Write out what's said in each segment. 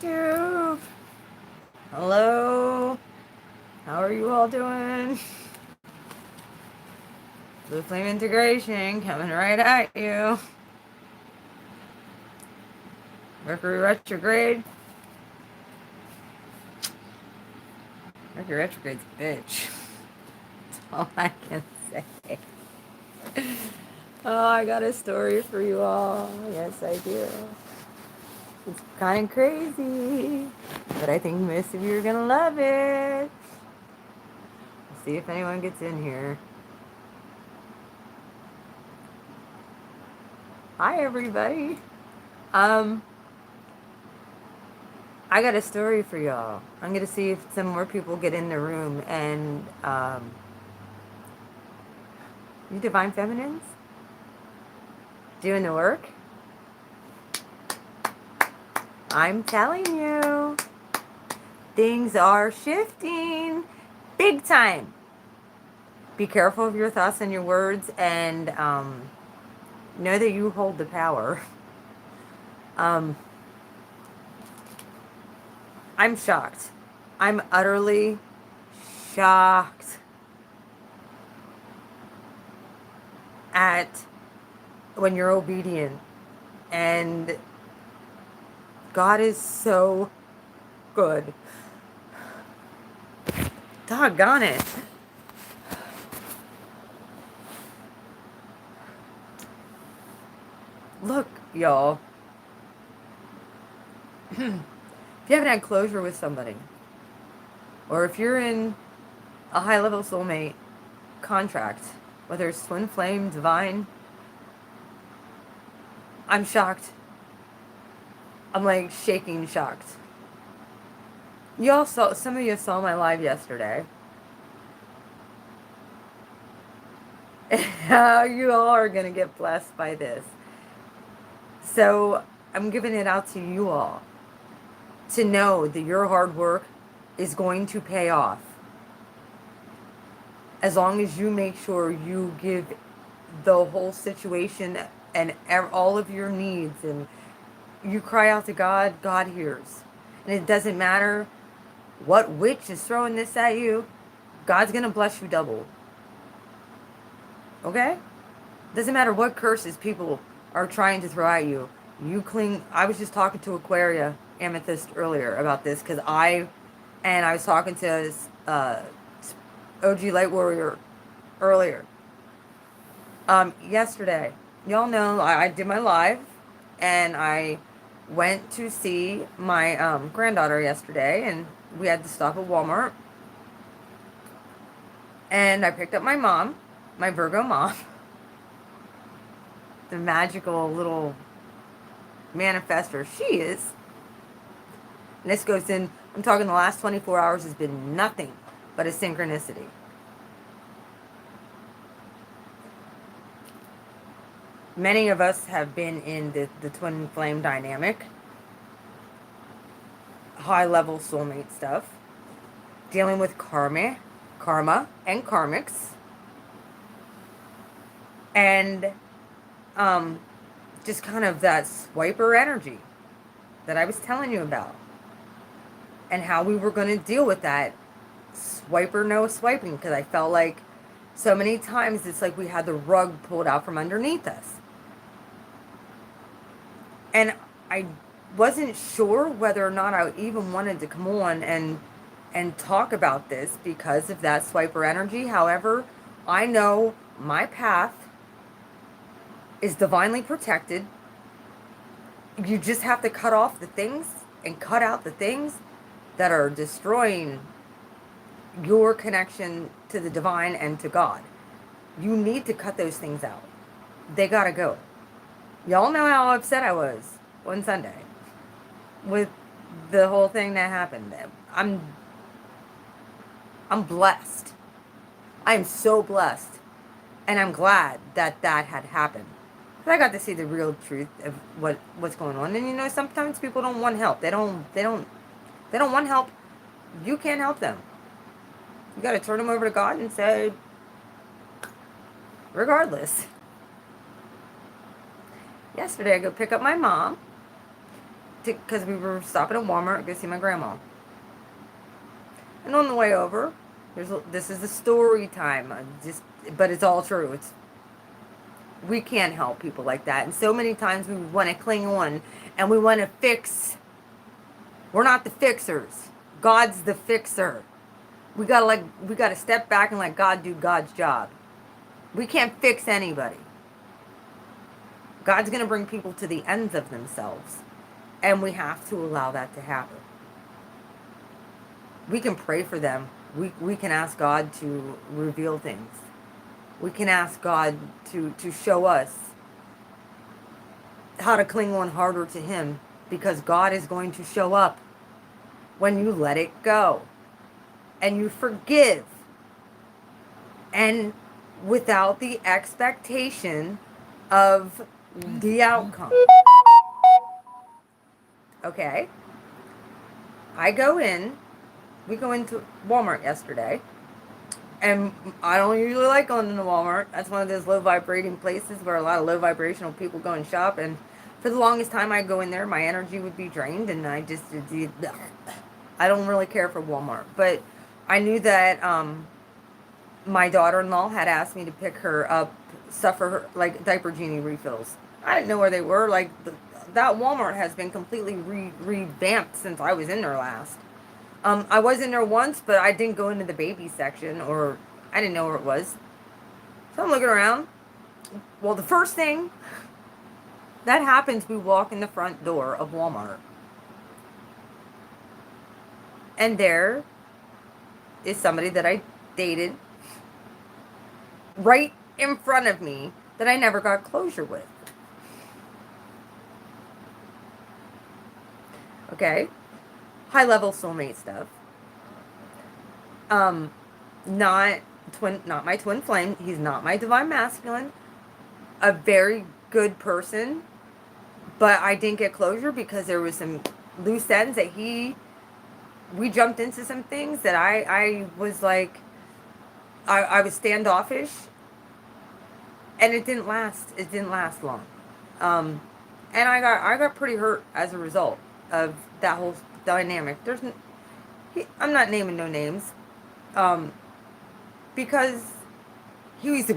YouTube. Hello. How are you all doing? Blue Flame Integration coming right at you. Mercury retrograde. Mercury retrograde's a bitch. That's all I can say. Oh, I got a story for you all. Yes, I do. It's kind of crazy, but I think most of you are gonna love it. Let's see if anyone gets in here. Hi, everybody. I got a story for y'all. I'm gonna see if some more people get in the room. And you divine feminines doing the work. I'm telling you, things are shifting big time. Be careful of your thoughts and your words, and know that you hold the power. I'm shocked. I'm utterly shocked at when you're obedient. And God is so good. Doggone it. Look, y'all. If you haven't had closure with somebody, or if you're in a high-level soulmate contract, whether it's twin flame, divine, I'm shocked. I'm like shaking shocked. Some of you saw my live yesterday. You all are going to get blessed by this. So I'm giving it out to you all to know that your hard work is going to pay off. As long as you make sure you give the whole situation and all of your needs, and you cry out to God, God hears. And it doesn't matter what witch is throwing this at you, God's going to bless you double. Okay? Doesn't matter what curses people are trying to throw at you. You cling. I was just talking to Aquaria Amethyst earlier about this, because I was talking to OG Light Warrior earlier. Yesterday, y'all know I did my live, and I went to see my granddaughter yesterday, and we had to stop at Walmart. And I picked up my mom, my Virgo mom, the magical little manifester she is. And this goes in, I'm talking the last 24 hours has been nothing but a synchronicity. Many of us have been in the twin flame dynamic, high level soulmate stuff, dealing with karma and karmics, and just kind of that swiper energy that I was telling you about, and how we were going to deal with that swiper no swiping, because I felt like so many times it's like we had the rug pulled out from underneath us. And I wasn't sure whether or not I even wanted to come on and talk about this because of that swiper energy. However, I know my path is divinely protected. You just have to cut off the things and cut out the things that are destroying your connection to the divine and to God. You need to cut those things out. They gotta go. Y'all know how upset I was one Sunday with the whole thing that happened. I'm blessed. I am so blessed. And I'm glad that that had happened. Because I got to see the real truth of what's going on. And you know, sometimes people don't want help. They don't want help. You can't help them. You got to turn them over to God and say, regardless. Yesterday I go pick up my mom because we were stopping at Walmart to go see my grandma. And on the way over, this is a story time. But it's all true. We can't help people like that. And so many times we want to cling on and we want to fix. We're not the fixers. God's the fixer. We gotta step back and let God do God's job. We can't fix anybody. God's gonna bring people to the ends of themselves. And we have to allow that to happen. We can pray for them. We can ask God to reveal things. We can ask God to show us how to cling on harder to Him, because God is going to show up when you let it go and you forgive, and without the expectation of the outcome. Okay? We go into Walmart yesterday, and I don't usually like going into Walmart. That's one of those low vibrating places where a lot of low vibrational people go and shop, and for the longest time I'd go in there, my energy would be drained, and I don't really care for Walmart. But I knew that my daughter-in-law had asked me to pick her up stuff for her, like diaper genie refills. I didn't know where they were. That Walmart has been completely revamped since I was in there last. I was in there once, but I didn't go into the baby section, or I didn't know where it was. So I'm looking around. Well, the first thing that happens, we walk in the front door of Walmart. And there is somebody that I dated right in front of me that I never got closure with. Okay? High-level soulmate stuff. Not my twin flame. He's not my divine masculine. A very good person, but I didn't get closure because there was some loose ends that we jumped into some things that I was like, I was standoffish, and it didn't last long. And I got pretty hurt as a result of that whole dynamic. I'm not naming no names, because he was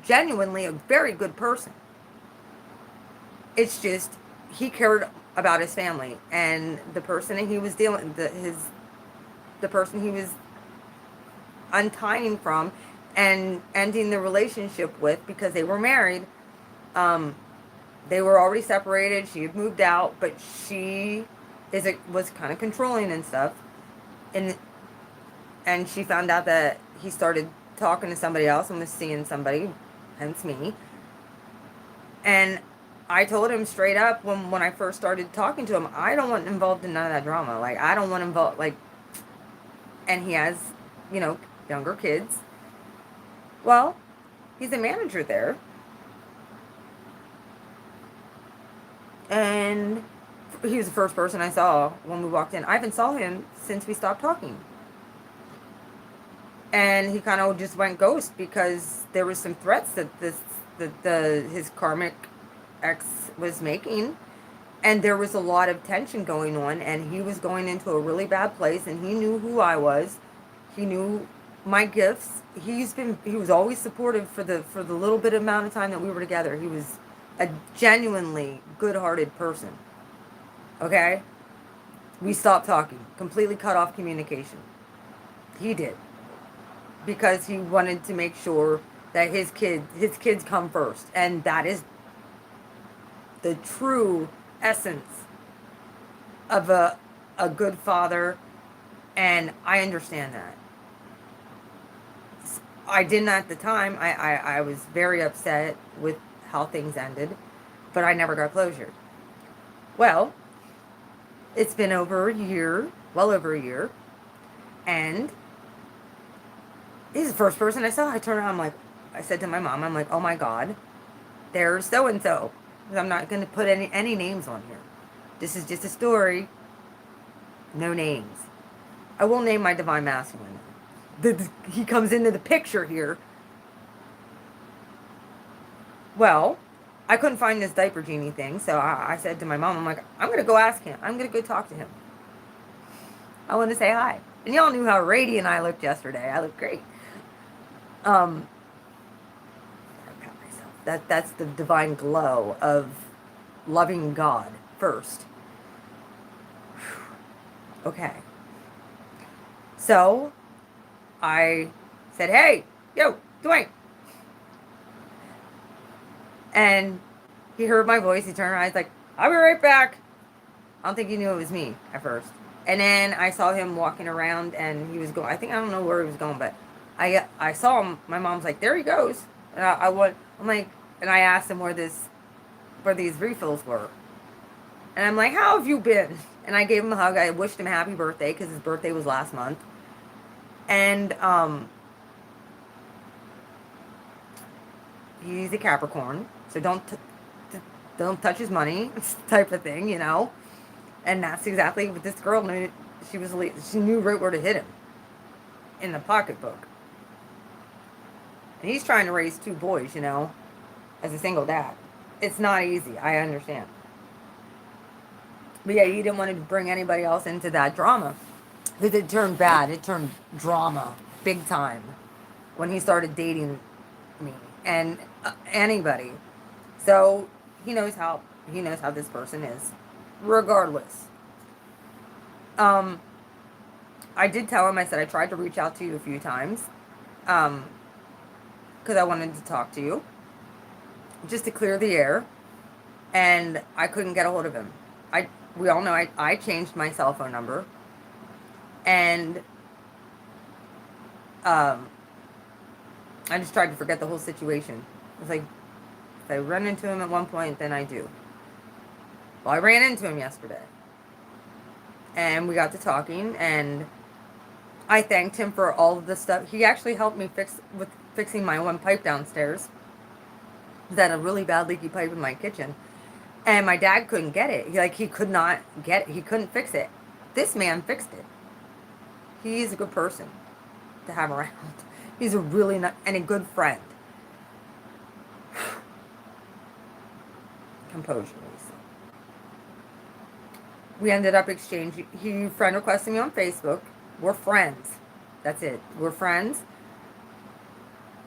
genuinely a very good person. It's just, he cared about his family, and the person that he was the person he was untying from and ending the relationship with, because they were married. They were already separated. She had moved out, but she was kind of controlling and stuff. And she found out that he started talking to somebody else and was seeing somebody, hence me. And I told him straight up when I first started talking to him, I don't want involved in none of that drama. Like, I don't want involved, and he has, younger kids. Well, he's a manager there. And he was the first person I saw when we walked in. I haven't saw him since we stopped talking. And he kind of just went ghost because there was some threats that his karmic ex was making, and there was a lot of tension going on, and he was going into a really bad place, and he knew who I was. He knew my gifts. He was always supportive for the little bit amount of time that we were together. He was a genuinely good-hearted person. Okay? We stopped talking. Completely cut off communication. He did. Because he wanted to make sure that his kids come first. And that is the true essence of a good father. And I understand that. I didn't at the time. I was very upset with how things ended. But I never got closure. Well, it's been over a year. Well over a year. And he's the first person I saw. I turned around, I said to my mom, I'm like, oh my God, there's so-and-so. I'm not going to put any names on here. This is just a story. No names. I will name my divine masculine. He comes into the picture here. Well, I couldn't find this diaper genie thing, so I said to my mom, I'm like, I'm going to go ask him. I'm going to go talk to him. I want to say hi. And y'all knew how radiant I looked yesterday. I looked great. Um, I pat myself. That's the divine glow of loving God first. Okay. So I said, hey, yo, Dwayne. And he heard my voice. He turned around. He's like, I'll be right back. I don't think he knew it was me at first. And then I saw him walking around, and he was going. I think I don't know where he was going, but I saw him. My mom's like, there he goes. And I'm like, and I asked him where these refills were. And I'm like, how have you been? And I gave him a hug. I wished him a happy birthday because his birthday was last month. And he's a Capricorn, so don't touch his money, type of thing, you know. And that's exactly what this girl knew. She knew right where to hit him in the pocketbook. And he's trying to raise 2 boys, you know, as a single dad. It's not easy. I understand. But yeah, he didn't want to bring anybody else into that drama. Because it turned bad. It turned drama big time when he started dating me and anybody. So he knows how this person is, regardless. I did tell him. I said I tried to reach out to you a few times, because I wanted to talk to you, just to clear the air, and I couldn't get a hold of him. We all know I changed my cell phone number, and I just tried to forget the whole situation. It's like, if I run into him at one point, then I do. Well, I ran into him yesterday, and we got to talking, and I thanked him for all of the stuff. He actually helped me fixing my one pipe downstairs. That a really bad leaky pipe in my kitchen. And my dad couldn't get it. He could not get it. He couldn't fix it. This man fixed it. He's a good person to have around. He's a really and a good friend. Composure, Lisa. We ended up exchanging. He friend requested me on Facebook. We're friends. That's it. We're friends.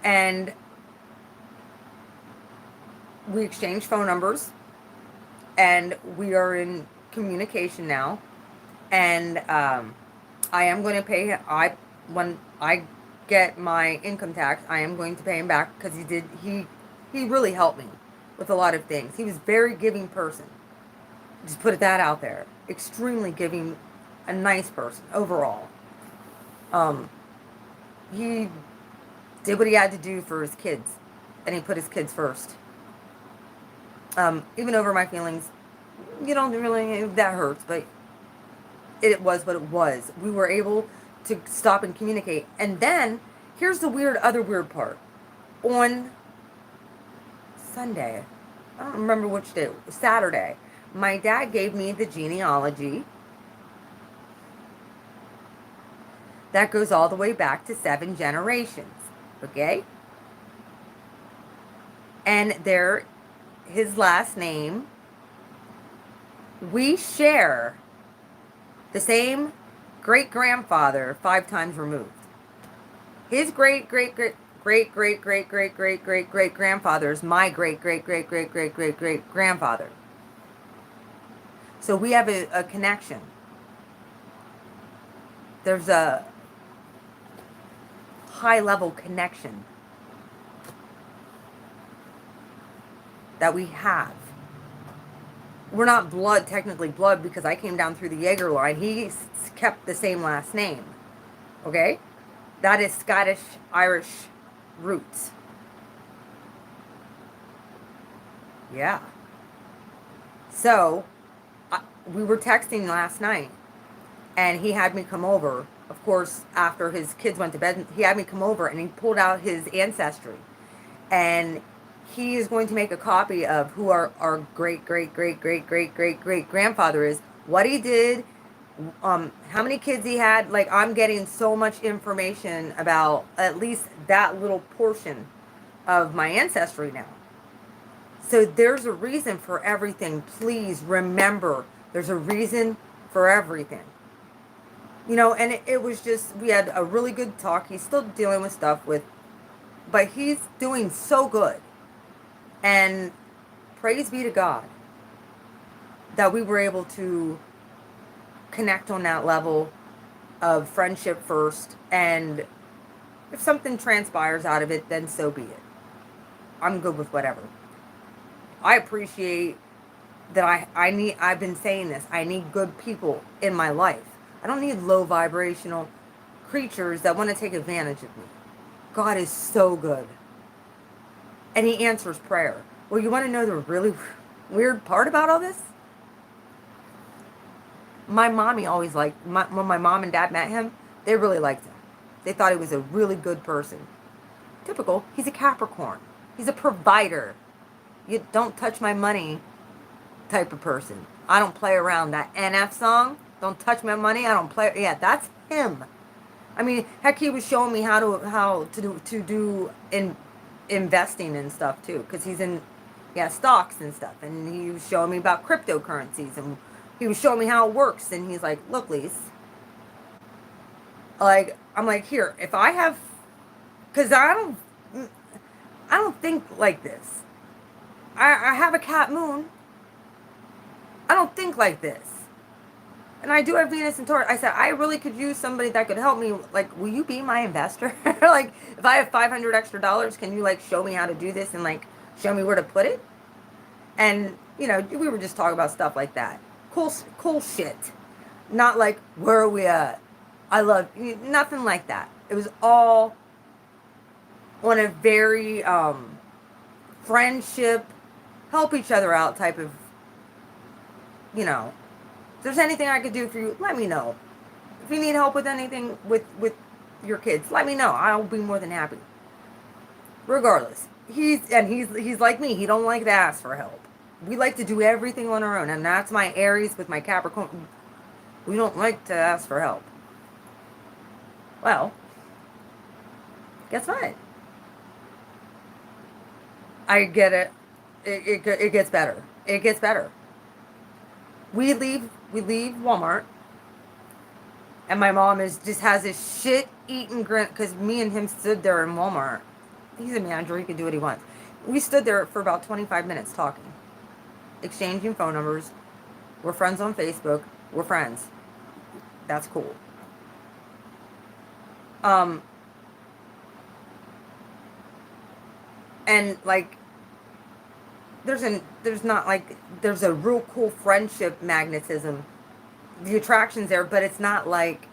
And we exchanged phone numbers. And we are in communication now. And I am going to pay him. When I get my income tax, I am going to pay him back, because he really helped me with a lot of things. He was a very giving person. Just put that out there. Extremely giving, a nice person overall. He did what he had to do for his kids, and he put his kids first. Even over my feelings, you don't really, that hurts, but it was what it was. We were able to stop and communicate. And then, here's the other weird part. On Sunday, I don't remember which day, Saturday, my dad gave me the genealogy that goes all the way back to 7 generations. Okay? And his last name, we share the same great-grandfather 5 times removed. His great-great-great-great-great-great-great-great-great-grandfather is my great-great-great-great-great-great-great-grandfather. So we have a connection. There's a high-level connection that we have. We're not technically blood, because I came down through the Jaeger line. He kept the same last name. Okay? That is Scottish-Irish roots. Yeah. So, we were texting last night, and he had me come over. Of course, after his kids went to bed, he had me come over, and he pulled out his ancestry. And he is going to make a copy of who our great-great-great-great-great-great-great-grandfather is, what he did, how many kids he had. Like, I'm getting so much information about at least that little portion of my ancestry now. So there's a reason for everything. Please remember, there's a reason for everything. You know, and it was just, we had a really good talk. He's still dealing with stuff with, but he's doing so good. And praise be to God that we were able to connect on that level of friendship first. And if something transpires out of it, then so be it. I'm good with whatever. I appreciate that I've been saying this, I need good people in my life. I don't need low vibrational creatures that want to take advantage of me. God is so good. And he answers prayer. Well, you want to know the really weird part about all this? My mommy always liked, when my mom and dad met him, they really liked him. They thought he was a really good person. Typical, he's a Capricorn. He's a provider. You don't touch my money type of person. I don't play around. That NF song, don't touch my money, I don't play. Yeah, that's him. I mean, heck, he was showing me how to do investing and stuff too, because he's in, yeah, stocks and stuff, and he was showing me about cryptocurrencies, and he was showing me how it works, and he's like, look, Lise, like, I'm like, here, if I have, because I don't think like this. I have a cat moon. I don't think like this. And I do have Venus and Taurus. I said, I really could use somebody that could help me. Like, will you be my investor? Like, if I have $500 extra, can you, like, show me how to do this and, like, show me where to put it? And, you know, we were just talking about stuff like that. Cool shit. Not like, where are we at? I love, nothing like that. It was all on a very, friendship, help each other out type of, you know, if there's anything I could do for you, let me know. If you need help with anything with your kids, let me know. I'll be more than happy. Regardless, he's like me. He don't like to ask for help. We like to do everything on our own, and that's my Aries with my Capricorn. We don't like to ask for help. Well, guess what? I get it. It gets better. It gets better. We leave Walmart, and my mom just has this shit-eating grin, because me and him stood there in Walmart. He's a manager, he can do what he wants. We stood there for about 25 minutes talking, exchanging phone numbers. We're friends on Facebook. We're friends. That's cool. And, like, there's a real cool friendship magnetism. The attraction's there, but it's not like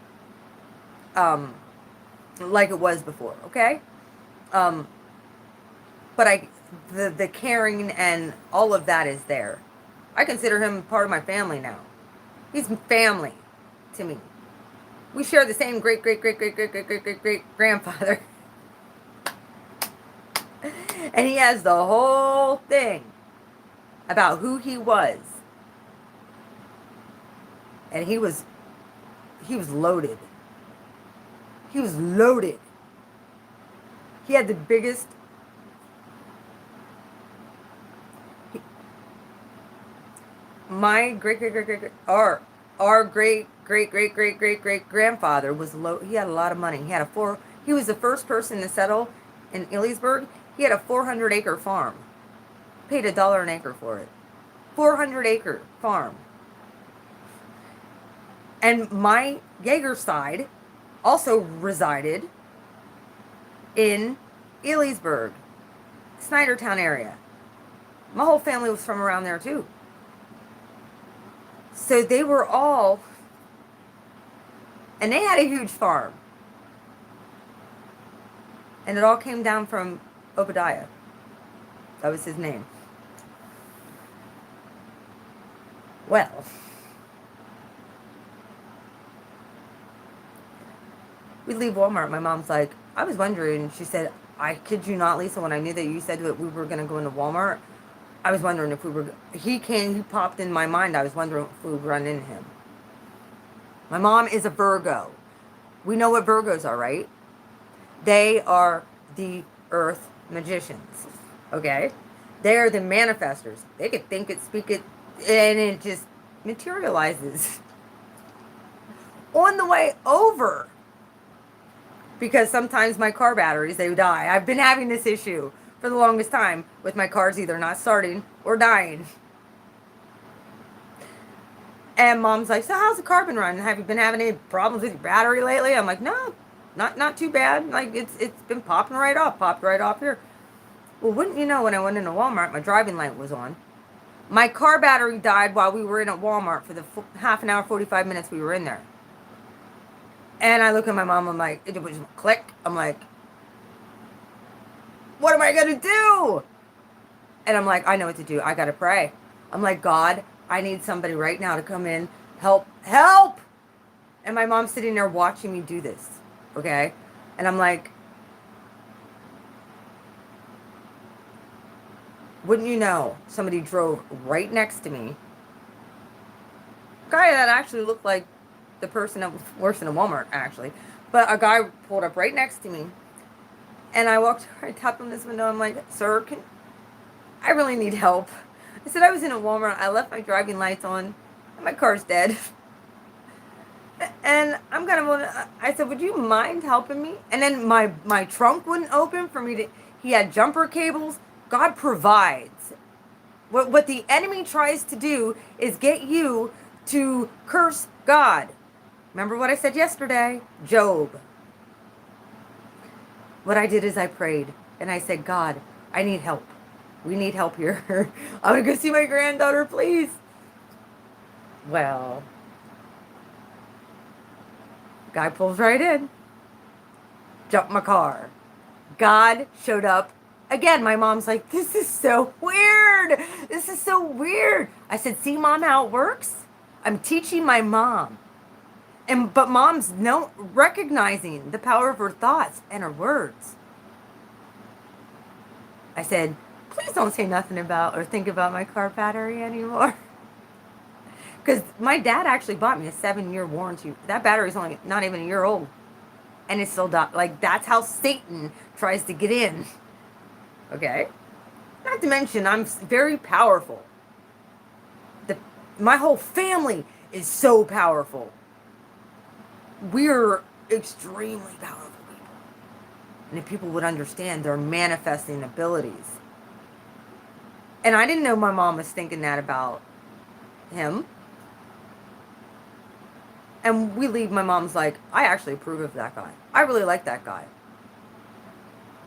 it was before, okay? But the caring and all of that is there. I consider him part of my family now. He's family to me. We share the same great grandfather. And he has the whole thing about who he was. And he was loaded. He was loaded. He had the biggest, my our great grandfather was he had a lot of money. He was the first person to settle in Ellensburg. He had a 400-acre farm. Paid $1 an acre for it. 400-acre farm. And my Jaeger side also resided in Ellensburg, Snydertown area. My whole family was from around there too. So they were all, and they had a huge farm. And it all came down from Obadiah. That was his name. Well, we leave Walmart. My mom's like, I was wondering, she said, I kid you not, Lisa, when I knew that you said that we were going to go into Walmart, I was wondering if we were, he popped in my mind, I was wondering if we would run into him. My mom is a Virgo. We know what Virgos are, right? They are the earth magicians, okay? They are the manifestors. They could think it, speak it, and it just materializes. On the way over, because sometimes my car batteries, they die. I've been having this issue for the longest time with my cars either not starting or dying. And mom's like, so how's the car been running? Have you been having any problems with your battery lately? I'm like, no, not too bad. Like it's been popped right off here. Well, wouldn't you know, when I went into Walmart, my driving light was on. My car battery died while we were in at Walmart for the half an hour, 45 minutes we were in there. And I look at my mom, I'm like, it was click. I'm like, what am I going to do? And I'm like, I know what to do. I got to pray. I'm like, God, I need somebody right now to come in, help. And my mom's sitting there watching me do this, okay? And I'm like, wouldn't you know, somebody drove right next to me. A guy that actually looked like the person that works in a Walmart, actually. But a guy pulled up right next to me. And I walked over, I tapped on this window. I'm like, sir, I really need help. I said, I was in a Walmart. I left my driving lights on. And my car's dead. And I'm kind of, I said, would you mind helping me? And then my trunk wouldn't open for me to, he had jumper cables. God provides. What the enemy tries to do is get you to curse God. Remember what I said yesterday? Job. What I did is I prayed. And I said, God, I need help. We need help here. I want to go see my granddaughter, please. Well, guy pulls right in. Jumped my car. God showed up. Again, my mom's like, this is so weird. This is so weird. I said, see, Mom, how it works? I'm teaching my mom. But mom's recognizing the power of her thoughts and her words. I said, please don't say nothing about or think about my car battery anymore. Because my dad actually bought me a 7-year warranty. That battery's only not even a year old. And it's still like, that's how Satan tries to get in. Okay? Not to mention, I'm very powerful. My whole family is so powerful. We're extremely powerful people. And if people would understand their manifesting abilities. And I didn't know my mom was thinking that about him. And we leave, my mom's like, I actually approve of that guy. I really like that guy.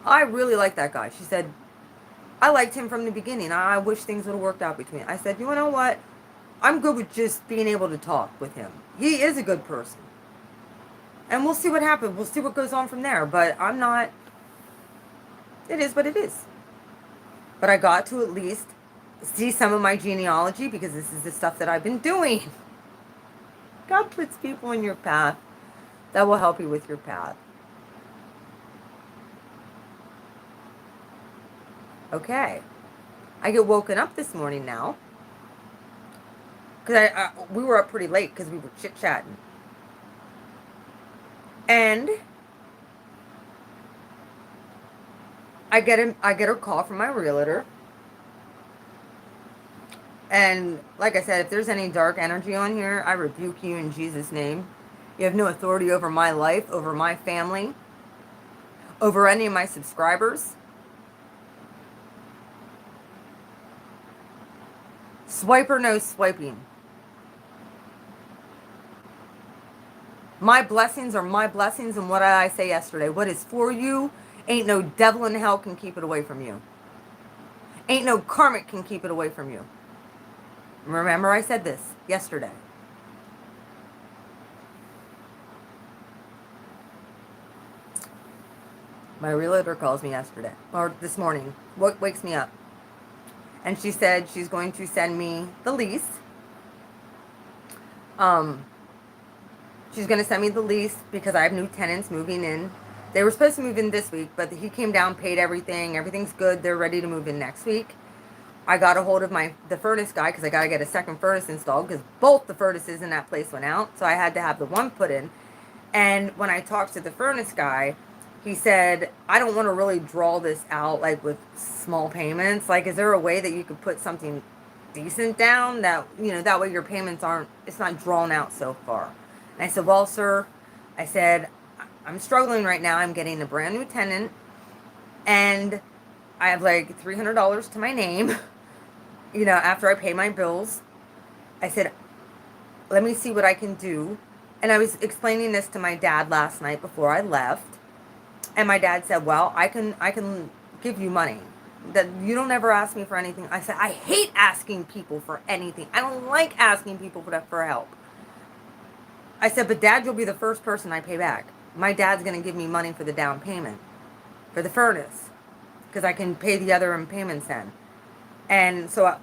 I really like that guy. She said, I liked him from the beginning. I wish things would have worked out between. I said, you know what? I'm good with just being able to talk with him. He is a good person. And we'll see what happens. We'll see what goes on from there. But I'm not... It is what it is. But I got to at least see some of my genealogy because this is the stuff that I've been doing. God puts people in your path that will help you with your path. Okay. I get woken up this morning now. Because we were up pretty late because we were chit-chatting. And I get a call from my realtor. And like I said, if there's any dark energy on here, I rebuke you in Jesus' name. You have no authority over my life, over my family, over any of my subscribers. Swiper, no swiping. My blessings are my blessings, and what did I say yesterday? What is for you, ain't no devil in hell can keep it away from you. Ain't no karmic can keep it away from you. Remember I said this yesterday. My realtor calls me yesterday, or this morning, wakes me up. And she said she's going to send me the lease. She's going to send me the lease because I have new tenants moving in. They were supposed to move in this week, but he came down, paid everything. Everything's good. They're ready to move in next week. I got a hold of the furnace guy because I got to get a second furnace installed because both the furnaces in that place went out. So I had to have the one put in. And when I talked to the furnace guy, he said, I don't want to really draw this out like with small payments. Like, is there a way that you could put something decent down that, that way your payments aren't, it's not drawn out so far. And I said, well, sir, I said, I'm struggling right now. I'm getting a brand new tenant and I have like $300 to my name, after I pay my bills. I said, let me see what I can do. And I was explaining this to my dad last night before I left. And my dad said, well, I can give you money. That you don't ever ask me for anything. I said, I hate asking people for anything. I don't like asking people for help. I said, but Dad, you'll be the first person I pay back. My dad's going to give me money for the down payment, for the furnace, because I can pay the other payments then. And so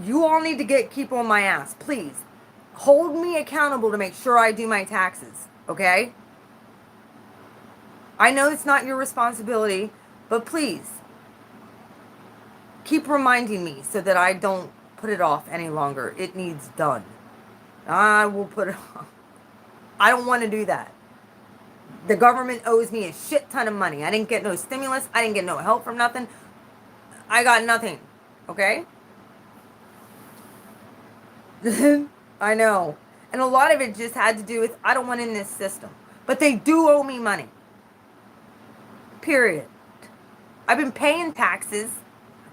you all need to keep on my ass. Please hold me accountable to make sure I do my taxes. Okay? I know it's not your responsibility, but please keep reminding me so that I don't put it off any longer. It needs done. I will put it off. I don't want to do that. The government owes me a shit ton of money. I didn't get no stimulus. I didn't get no help from nothing. I got nothing. Okay? I know. And a lot of it just had to do with I don't want in this system. But they do owe me money. Period. I've been paying taxes.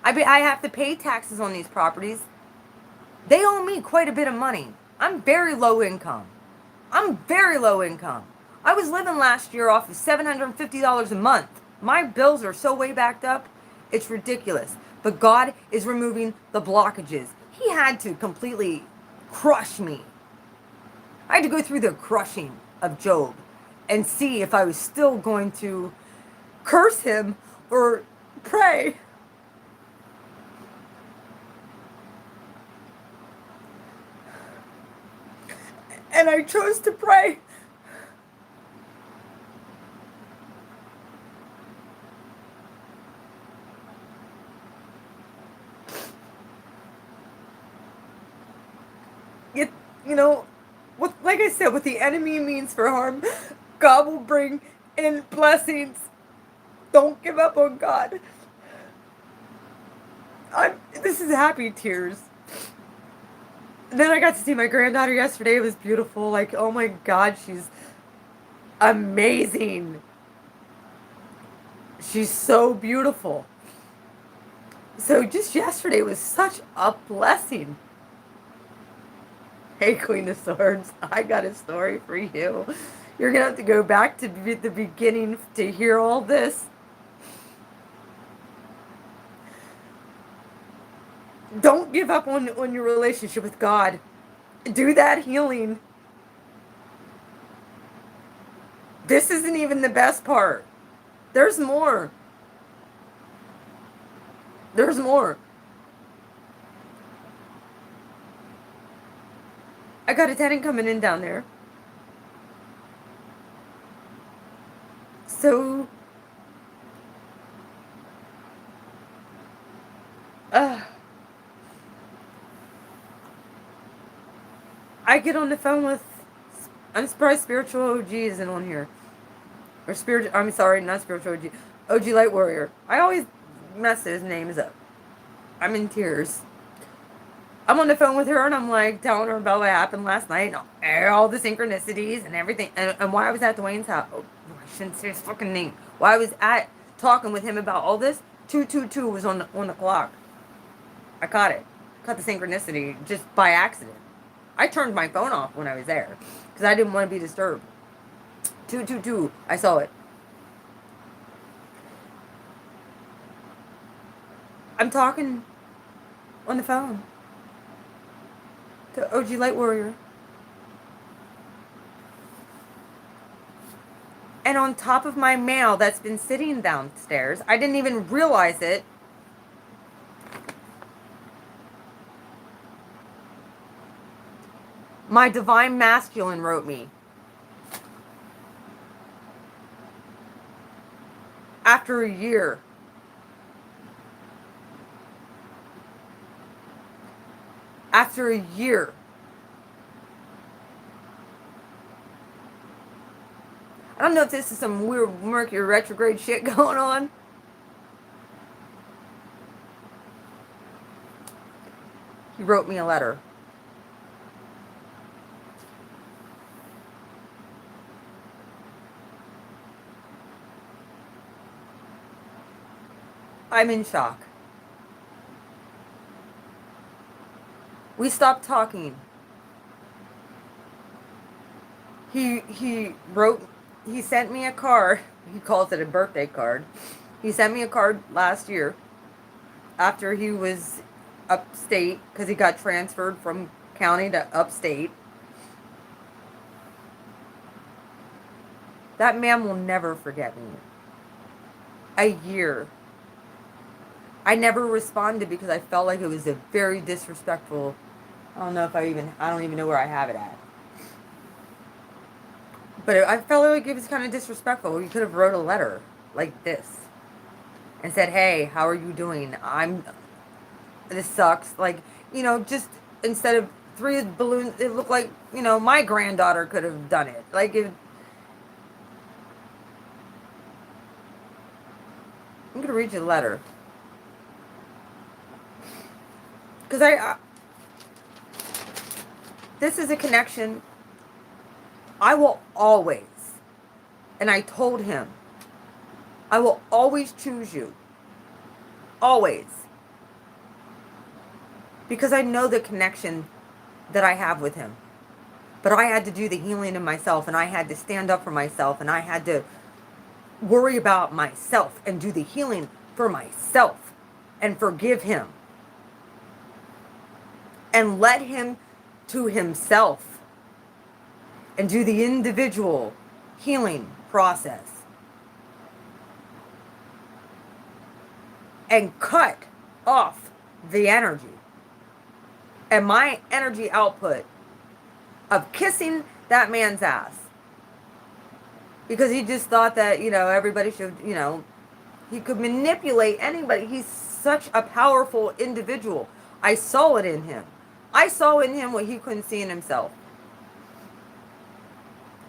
I have to pay taxes on these properties. They owe me quite a bit of money. I'm very low income. I'm very low income. I was living last year off of $750 a month. My bills are so way backed up, it's ridiculous. But God is removing the blockages. He had to completely crush me. I had to go through the crushing of Job and see if I was still going to curse him or pray. And I chose to pray. It, like I said, what the enemy means for harm, God will bring in blessings. Don't give up on God. This is happy tears. And then I got to see my granddaughter yesterday. It was beautiful. Like, oh my God, she's amazing. She's so beautiful. So just yesterday was such a blessing. Hey, Queen of Swords, I got a story for you. You're going to have to go back to the beginning to hear all this. Don't give up on your relationship with God. Do that healing. This isn't even the best part. There's more. There's more. I got a tenant coming in down there. So, I get on the phone with, I'm surprised Spiritual OG isn't on here. Or I'm sorry, not Spiritual OG. OG Light Warrior. I always mess his names up. I'm in tears. I'm on the phone with her and I'm like telling her about what happened last night and all the synchronicities and everything. And why I was at Dwayne's house. Oh, I shouldn't say his fucking name. Why I was talking with him about all this. 222 was on the clock. I caught it. Caught the synchronicity just by accident. I turned my phone off when I was there because I didn't want to be disturbed. 222. I saw it. I'm talking on the phone to OG Light Warrior. And on top of my mail that's been sitting downstairs, I didn't even realize it. My Divine Masculine wrote me. After a year. After a year. I don't know if this is some weird Mercury retrograde shit going on. He wrote me a letter. I'm in shock. We stopped talking. He wrote, he sent me a card. He calls it a birthday card. He sent me a card last year after he was upstate because he got transferred from county to upstate. That man will never forget me. A year. I never responded because I felt like it was a very disrespectful. I don't even know where I have it at. But I felt like it was kind of disrespectful. You could have wrote a letter like this and said, "Hey, how are you doing? This sucks." Like, just instead of 3 balloons, it looked like, my granddaughter could have done it. Like, I'm going to read you the letter. Because this is a connection I will always, and I told him, I will always choose you. Always. Because I know the connection that I have with him. But I had to do the healing in myself, and I had to stand up for myself, and I had to worry about myself and do the healing for myself and forgive him. And let him to himself and do the individual healing process. And cut off the energy. And my energy output of kissing that man's ass. Because he just thought that, everybody should, he could manipulate anybody. He's such a powerful individual. I saw it in him. I saw in him what he couldn't see in himself.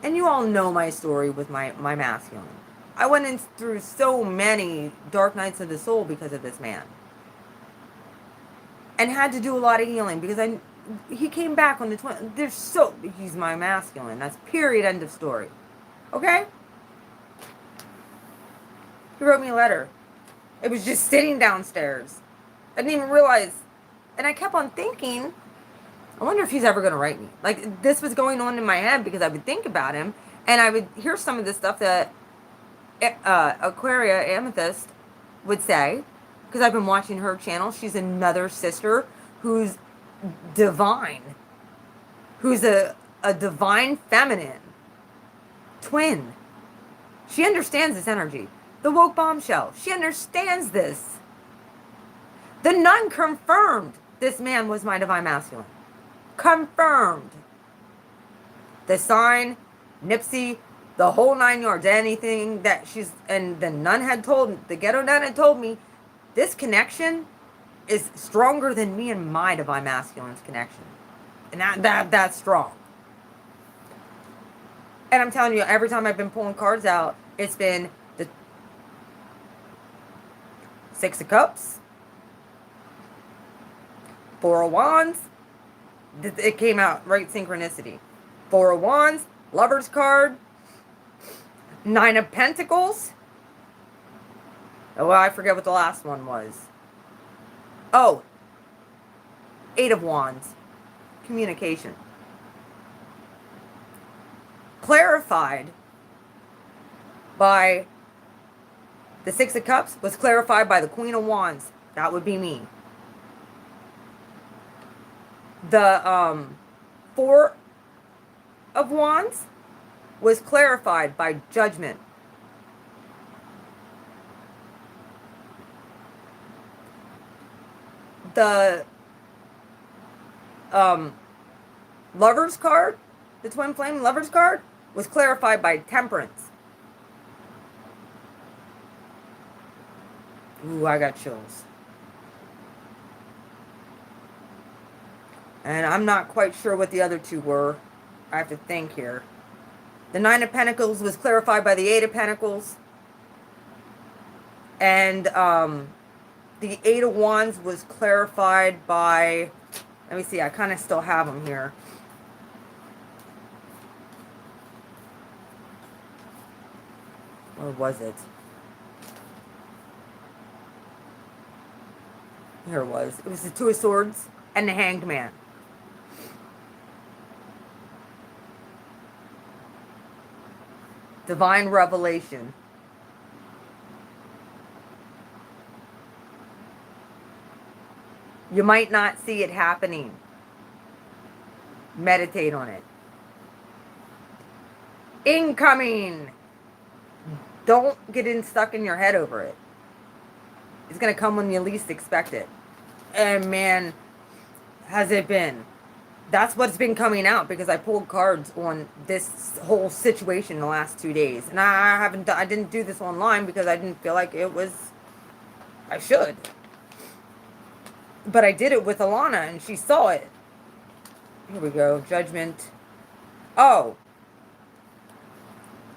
And you all know my story with my masculine. I went in through so many dark nights of the soul because of this man. And had to do a lot of healing because he came back on the he's my masculine. That's period, end of story. Okay? He wrote me a letter. It was just sitting downstairs. I didn't even realize. And I kept on thinking, I wonder if he's ever going to write me. Like, this was going on in my head because I would think about him. And I would hear some of the stuff that Aquaria Amethyst would say. Because I've been watching her channel. She's another sister who's divine. Who's a divine feminine. Twin. She understands this energy. The woke bombshell. She understands this. The nun confirmed this man was my divine masculine. Confirmed. The sign, Nipsey, the whole 9 yards, anything that and the nun had told, the ghetto nun had told me, this connection is stronger than me and my divine masculine's connection. And that's strong. And I'm telling you, every time I've been pulling cards out, it's been the 6 of Cups, 4 of Wands. It came out right synchronicity. 4 of Wands, Lover's card, 9 of Pentacles. Oh, I forget what the last one was. Oh, 8 of Wands, communication. Clarified by the 6 of Cups was clarified by the Queen of Wands. That would be me. The 4 of Wands was clarified by Judgment. The Lover's card, the Twin Flame Lover's card, was clarified by Temperance. Ooh, I got chills. And I'm not quite sure what the other 2 were. I have to think here. The Nine of Pentacles was clarified by the Eight of Pentacles. And the Eight of Wands was clarified by, let me see, I kind of still have them here. Or was it? Here it was. It was the Two of Swords and the Hanged Man. Divine revelation. You might not see it happening. Meditate on it. Incoming. Don't get stuck in your head over it. It's going to come when you least expect it. And man, has it been. That's what's been coming out because I pulled cards on this whole situation the last 2 days. And I didn't do this online because I didn't feel like it was, I should. But I did it with Alana and she saw it. Here we go. Judgment. Oh.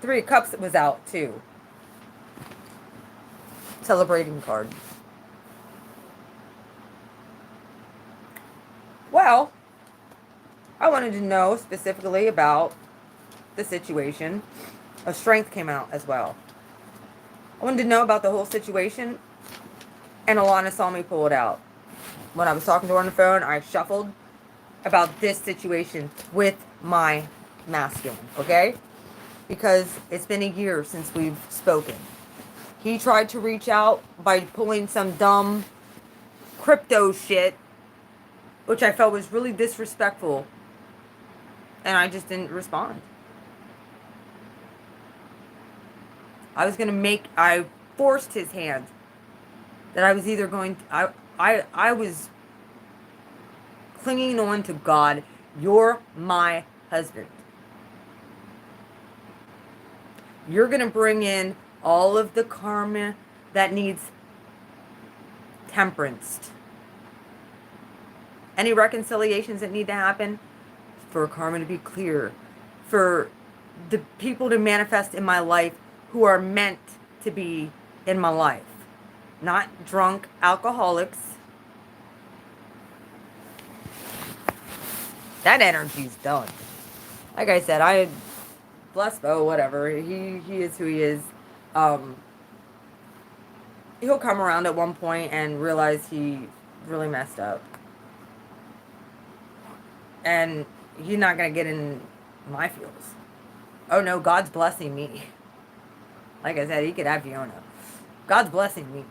Three of Cups was out too. Celebrating card. Well, I wanted to know specifically about the situation. A Strength came out as well. I wanted to know about the whole situation, and Alana saw me pull it out. When I was talking to her on the phone, I shuffled about this situation with my masculine, okay? Because it's been a year since we've spoken. He tried to reach out by pulling some dumb crypto shit, which I felt was really disrespectful. And I just didn't respond. I forced his hand. That I was either going to, I was clinging on to God. You're my husband. You're going to bring in all of the karma that needs temperance. Any reconciliations that need to happen, for karma to be clear, for the people to manifest in my life who are meant to be in my life. Not drunk alcoholics. That energy's done. Like I said, I bless Bo, whatever. He is who he is. He'll come around at one point and realize he really messed up. And he's not going to get in my feels. Oh no, God's blessing me. Like I said, he could have Fiona. God's blessing me.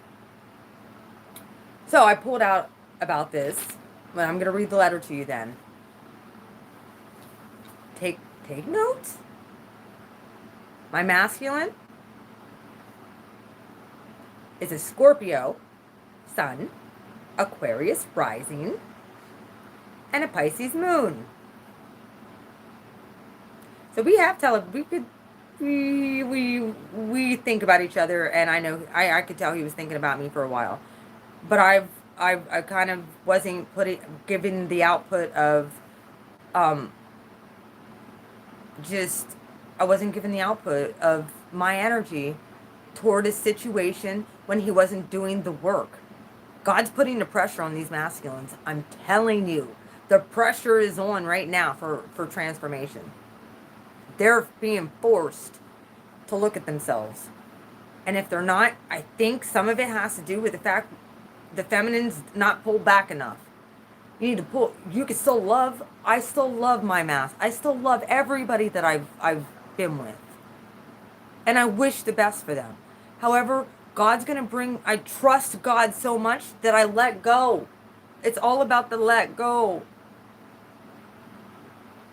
So I pulled out about this. But I'm going to read the letter to you then. Take notes. My masculine is a Scorpio sun, Aquarius rising, and a Pisces moon. So we have we think about each other, and I know I could tell he was thinking about me for a while. But I kind of wasn't given the output of I wasn't given the output of my energy toward a situation when he wasn't doing the work. God's putting the pressure on these masculines. I'm telling you, the pressure is on right now for transformation. They're being forced to look at themselves. And if they're not, I think some of it has to do with the fact the feminine's not pulled back enough. You need to pull. You can still love. I still love my mask. I still love everybody that I've been with. And I wish the best for them. However, God's going to bring, I trust God so much that I let go. It's all about the let go.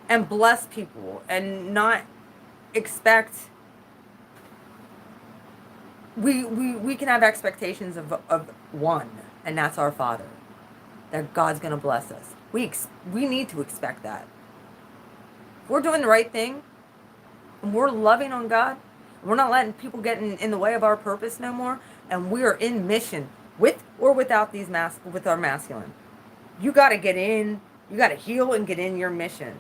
And bless people and not expect, we can have expectations of one, and that's our Father. That God's going to bless us. We need to expect that. If we're doing the right thing, and we're loving on God, we're not letting people get in the way of our purpose no more, and we are in mission, with or without these with our masculine. You got to get in, you got to heal and get in your mission.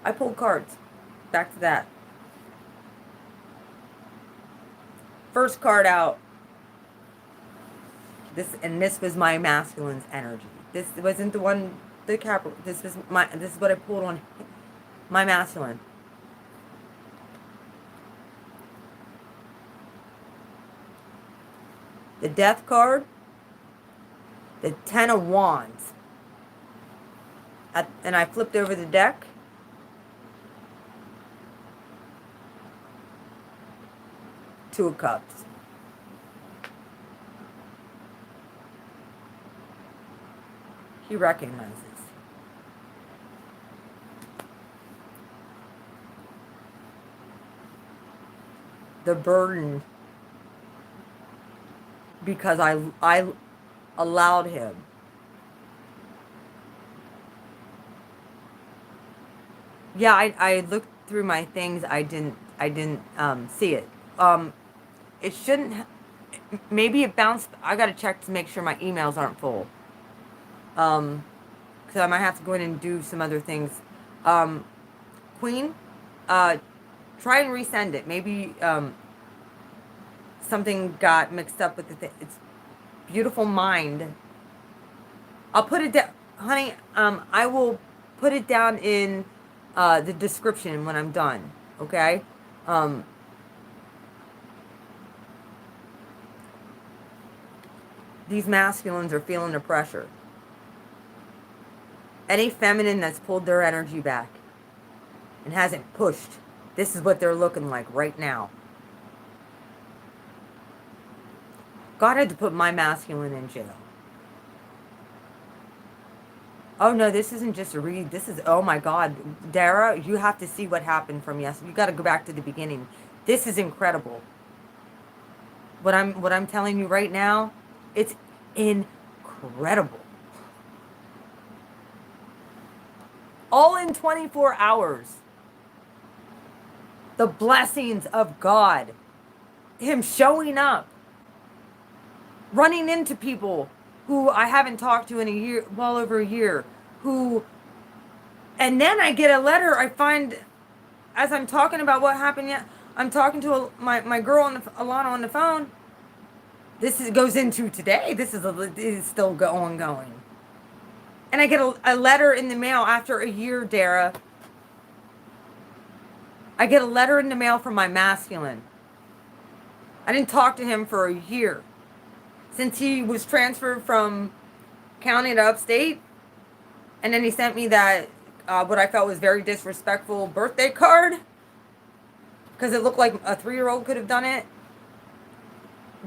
I pulled cards. Back to that. First card out. This was my masculine's energy. This wasn't the one, the Capricorn. This is what I pulled on my masculine. The Death card, the Ten of Wands. And I flipped over the deck. Two of Cups. He recognizes. The burden, because I allowed him. Yeah, I looked through my things. I didn't see it. It shouldn't. Maybe it bounced. I gotta check to make sure my emails aren't full. Because I might have to go in and do some other things. Queen, try and resend it. Maybe something got mixed up with the thing. It's beautiful mind. I'll put it down, honey. I will put it down in the description when I'm done. Okay. These masculines are feeling the pressure. Any feminine that's pulled their energy back and hasn't pushed, this is what they're looking like right now. God had to put my masculine in jail. Oh no, this isn't just a read. This is, oh my God. Dara, you have to see what happened from yesterday. You got to go back to the beginning. This is incredible. What I'm telling you right now, it's incredible. All in 24 hours. The blessings of God. Him showing up. Running into people who I haven't talked to in a year, well over a year. And then I get a letter. I find, as I'm talking about what happened yet, I'm talking to my girl, Alana, on the phone. This goes into today. This is still ongoing. And I get a letter in the mail after a year, Dara. I get a letter in the mail from my masculine. I didn't talk to him for a year. Since he was transferred from county to upstate. And then he sent me that, what I felt was very disrespectful birthday card. Because it looked like a 3-year-old could have done it.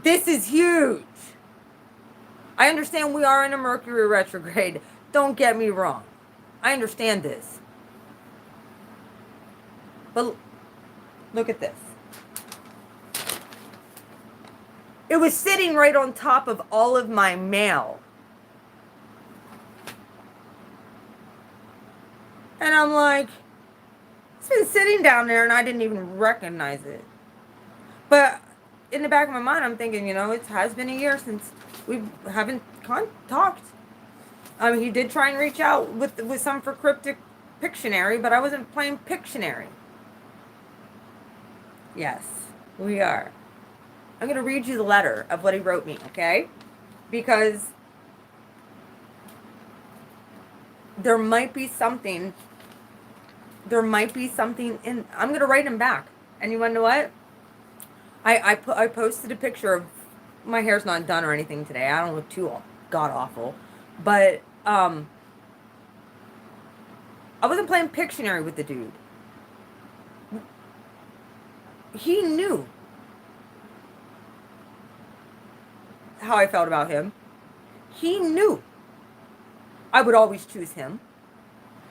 This is huge. I understand we are in a Mercury retrograde. Don't get me wrong. I understand this. But look at this. It was sitting right on top of all of my mail. And I'm like, it's been sitting down there and I didn't even recognize it. But in the back of my mind, I'm thinking, it has been a year since we haven't talked. He did try and reach out with some for cryptic Pictionary, but I wasn't playing Pictionary. Yes, we are. I'm going to read you the letter of what he wrote me, okay? Because there might be something in, I'm going to write him back. And you want to know what? I posted a picture of, my hair's not done or anything today. I don't look too god-awful. But, I wasn't playing Pictionary with the dude. He knew how I felt about him. He knew I would always choose him.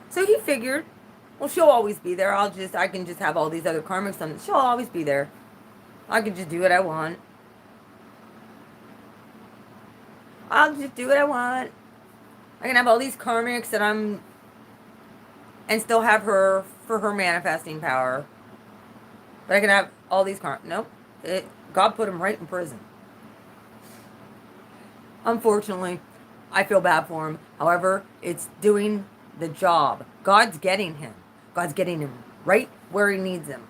So he figured, well, she'll always be there. I can just have all these other karmics on. She'll always be there. I can just do what I want. I'll just do what I want. I can have all these karmics and still have her for her manifesting power. But I can have all these karmics. Nope. God put him right in prison. Unfortunately, I feel bad for him. However, it's doing the job. God's getting him. God's getting him right where he needs him.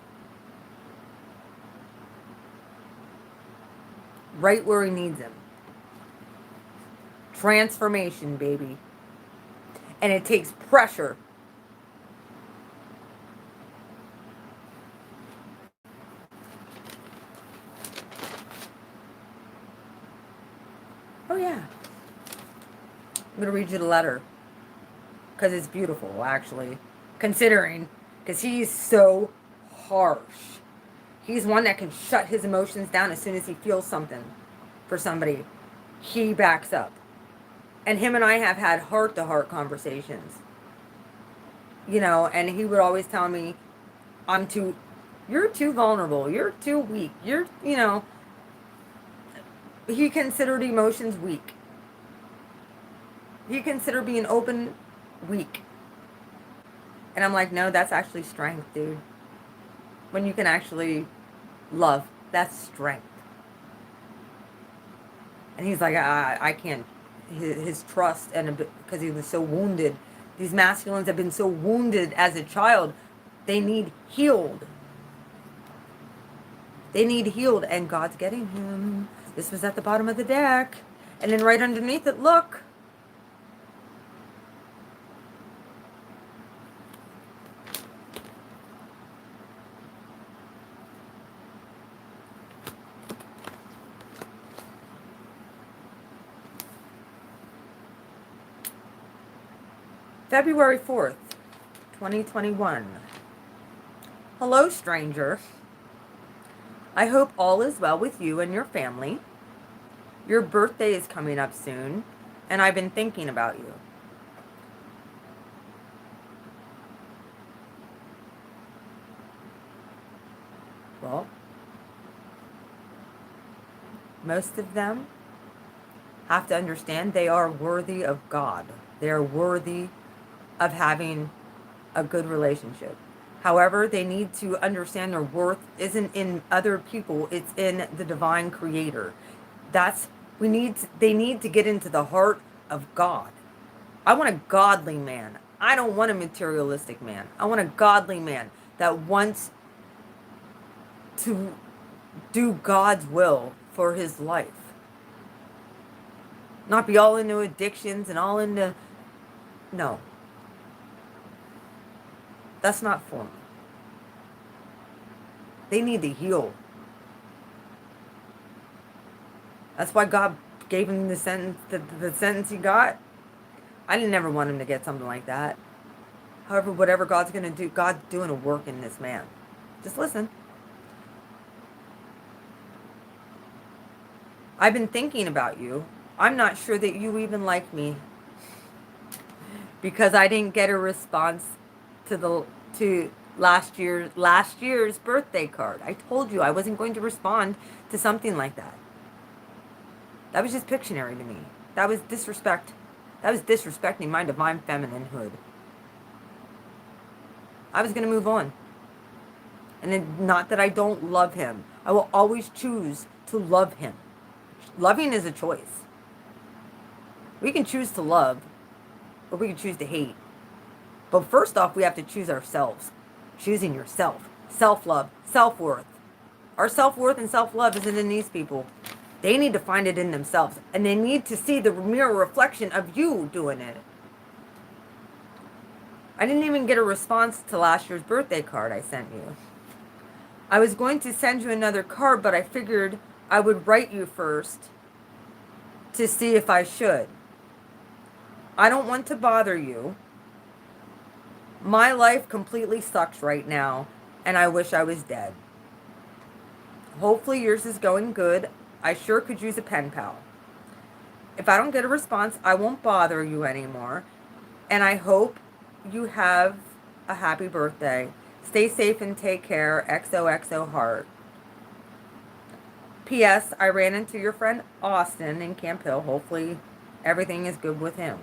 Right where he needs him. Transformation, baby. And it takes pressure. Oh, yeah. I'm going to read you the letter. Because it's beautiful, actually. Considering. Because he's so harsh. He's one that can shut his emotions down as soon as he feels something for somebody. He backs up. And him and I have had heart-to-heart conversations. You know, and he would always tell me, you're too vulnerable. You're too weak. He considered emotions weak. He considered being open weak. And I'm like, no, that's actually strength, dude. When you can actually love, that's strength. And he's like, I can't. His trust, and because he was so wounded, these masculines have been so wounded as a child, they need healed. They need healed, and God's getting him. This was at the bottom of the deck. And then right underneath it, look. February 4th, 2021. Hello, stranger. I hope all is well with you and your family. Your birthday is coming up soon, and I've been thinking about you. Well, most of them have to understand they are worthy of God. They are worthy of having a good relationship. However, they need to understand their worth isn't in other people, it's in the divine creator. They need to get into the heart of God. I want a godly man. I don't want a materialistic man. I want a godly man that wants to do God's will for his life. Not be all into addictions and all into... No. That's not for me. They need to heal. That's why God gave him the sentence he got. I didn't ever want him to get something like that. However, whatever God's going to do, God's doing a work in this man. Just listen. I've been thinking about you. I'm not sure that you even like me. Because I didn't get a response to last year's birthday card. I told you I wasn't going to respond to something like that. That was just Pictionary to me. That was disrespect. That was disrespecting my divine femininehood. I was going to move on. And then, not that I don't love him. I will always choose to love him. Loving is a choice. We can choose to love, or we can choose to hate. But first off, we have to choose ourselves. Choosing yourself. Self-love. Self-worth. Our self-worth and self-love isn't in these people. They need to find it in themselves. And they need to see the mirror reflection of you doing it. I didn't even get a response to last year's birthday card I sent you. I was going to send you another card, but I figured I would write you first to see if I should. I don't want to bother you. My life completely sucks right now, and I wish I was dead. Hopefully yours is going good. I sure could use a pen pal. If I don't get a response, I won't bother you anymore. And I hope you have a happy birthday. Stay safe and take care. XOXO heart. P.S. I ran into your friend Austin in Camp Hill. Hopefully everything is good with him.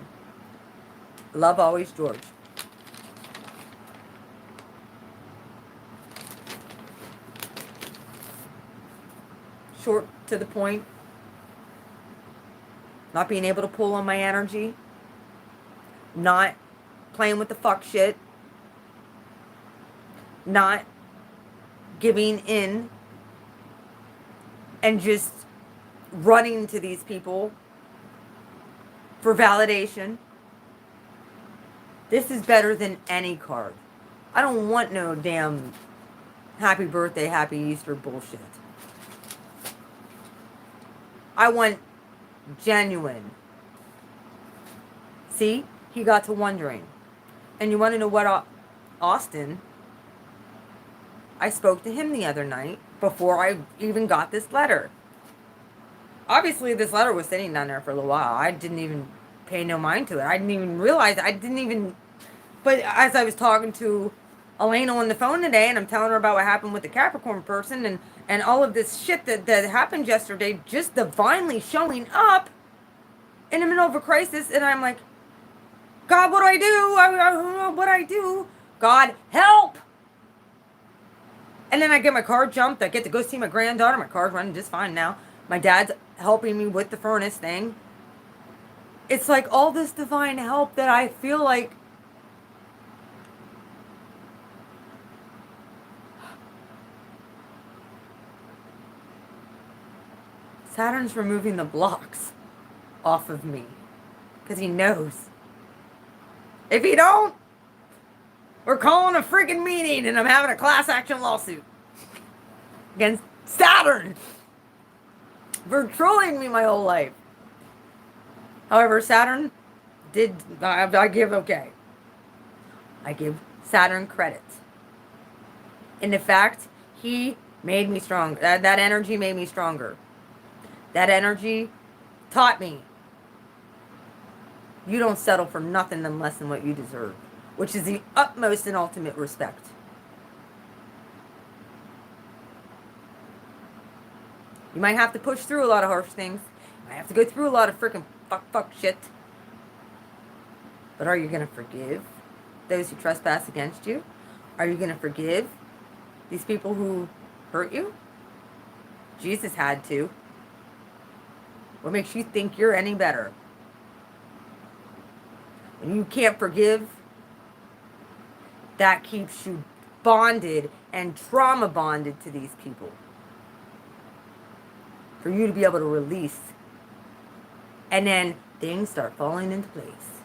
Love always, George. Short to the point. Not being able to pull on my energy. Not playing with the fuck shit. not giving in and just running to these people for validation. This is better than any card. I don't want no damn happy birthday, happy Easter bullshit. I want genuine. See? He got to wondering. And you want to know what, Austin? I spoke to him the other night before I even got this letter. Obviously, this letter was sitting down there for a little while. I didn't even pay no mind to it. I didn't even realize. But as I was talking to Elena on the phone today, and I'm telling her about what happened with the Capricorn person and all of this shit that happened yesterday, just divinely showing up in the middle of a crisis, and I'm like, God, what do I do? I don't know what I do. God, help! And then I get my car jumped. I get to go see my granddaughter. My car's running just fine now. My dad's helping me with the furnace thing. It's like all this divine help that I feel like Saturn's removing the blocks off of me. Because he knows. If he don't, we're calling a freaking meeting and I'm having a class action lawsuit against Saturn for trolling me my whole life. However, Saturn did, I give Saturn credit. In the fact, he made me strong. That energy made me stronger. That energy taught me you don't settle for nothing than less than what you deserve, which is the utmost and ultimate respect. You might have to push through a lot of harsh things. You might have to go through a lot of freaking fuck shit. But are you going to forgive those who trespass against you? Are you going to forgive these people who hurt you? Jesus had to. What makes you think you're any better? When you can't forgive, that keeps you bonded and trauma bonded to these people. For you to be able to release. And then things start falling into place.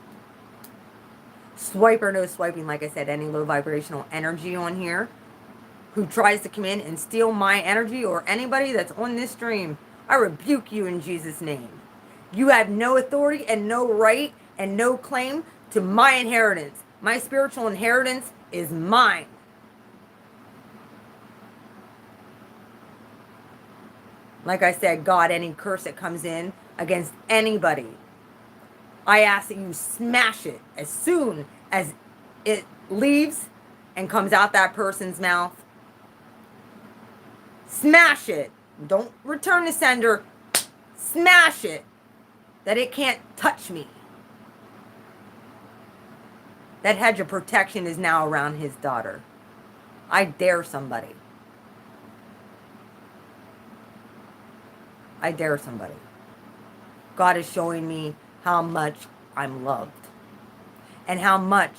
Swipe or no swiping, like I said, any low vibrational energy on here who tries to come in and steal my energy, or anybody that's on this stream, I rebuke you in Jesus' name. You have no authority and no right and no claim to my inheritance. My spiritual inheritance is mine. Like I said, God, any curse that comes in against anybody, I ask that you smash it as soon as it leaves and comes out that person's mouth. Smash it. Don't return the sender. Smash it. That it can't touch me. That hedge of protection is now around his daughter. I dare somebody. I dare somebody. God is showing me how much I'm loved. And how much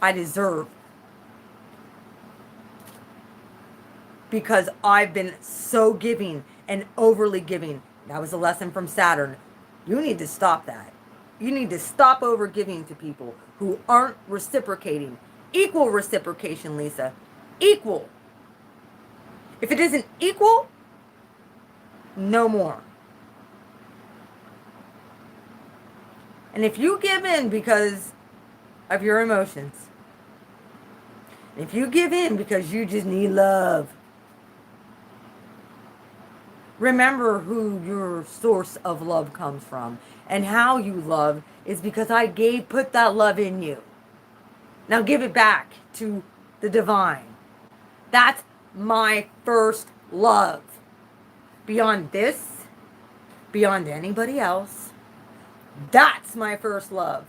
I deserve. Because I've been so giving and overly giving. That was a lesson from Saturn. You need to stop that. You need to stop over giving to people who aren't reciprocating. Equal reciprocation, Lisa. Equal. If it isn't equal, no more. And if you give in because of your emotions, if you give in because you just need love, remember who your source of love comes from. And how you love is because I put that love in you. Now give it back to the divine. That's my first love. Beyond this, beyond anybody else, that's my first love.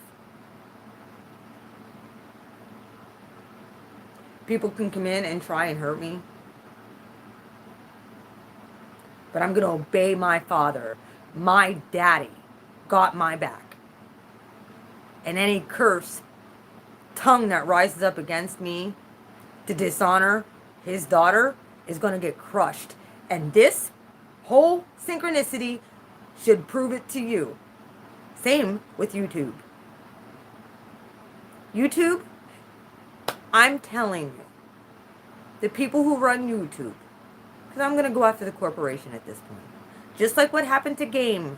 People can come in and try and hurt me. But I'm going to obey my father. My daddy got my back. And any curse tongue that rises up against me, to dishonor his daughter is going to get crushed. And this whole synchronicity should prove it to you. Same with YouTube. YouTube, I'm telling you, the people who run YouTube, because I'm going to go after the corporation at this point. Just like what happened to GameStop.